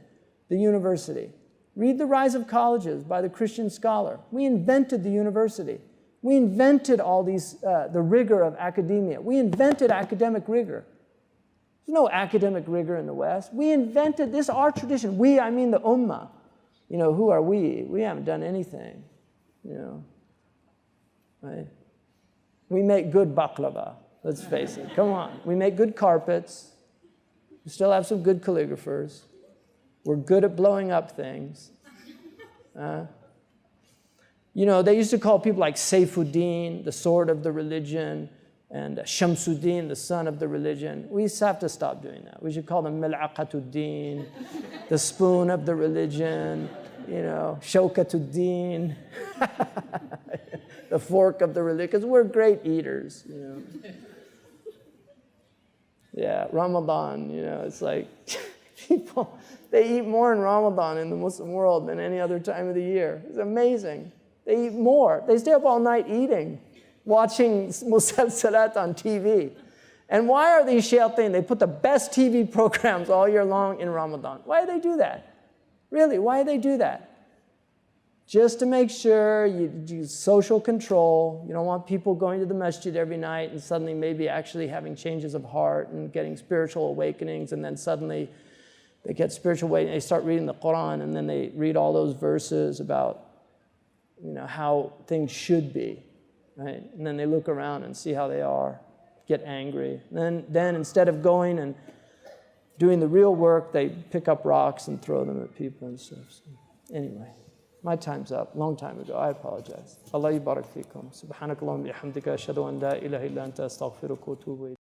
the university. Read The Rise of Colleges by the Christian scholar. We invented the university. We invented all these, the rigor of academia. We invented academic rigor. There's no academic rigor in the West. We invented this, our tradition. We, I mean the Ummah. Who are we? We haven't done anything, right? We make good baklava, let's face it. Come on. We make good carpets. We still have some good calligraphers. We're good at blowing up things. They used to call people like Saifuddin, the sword of the religion, and Shamsuddin, the son of the religion. We just have to stop doing that. We should call them Mil'aqatuddin, the spoon of the religion, Shawkatuddin, the fork of the religion, because we're great eaters, Yeah, Ramadan, it's like people, they eat more in Ramadan in the Muslim world than any other time of the year. It's amazing. They eat more. They stay up all night eating, watching musalsalat on TV. And why are these shayateen? They put the best TV programs all year long in Ramadan. Why do they do that? Really, why do they do that? Just to make sure you use social control. You don't want people going to the masjid every night and suddenly maybe actually having changes of heart and getting spiritual awakenings, and then suddenly they get spiritual awakening, they start reading the Quran, and then they read all those verses about how things should be, right? And then they look around and see how they are, get angry. And then instead of going and doing the real work, they pick up rocks and throw them at people and stuff. So anyway, my time's up, long time ago. I apologize. Allah yubarak fikum. Subhanakallahumma bihamdika ashhadu an la ilaha illa anta astaghfiruka wa atubu ilayk.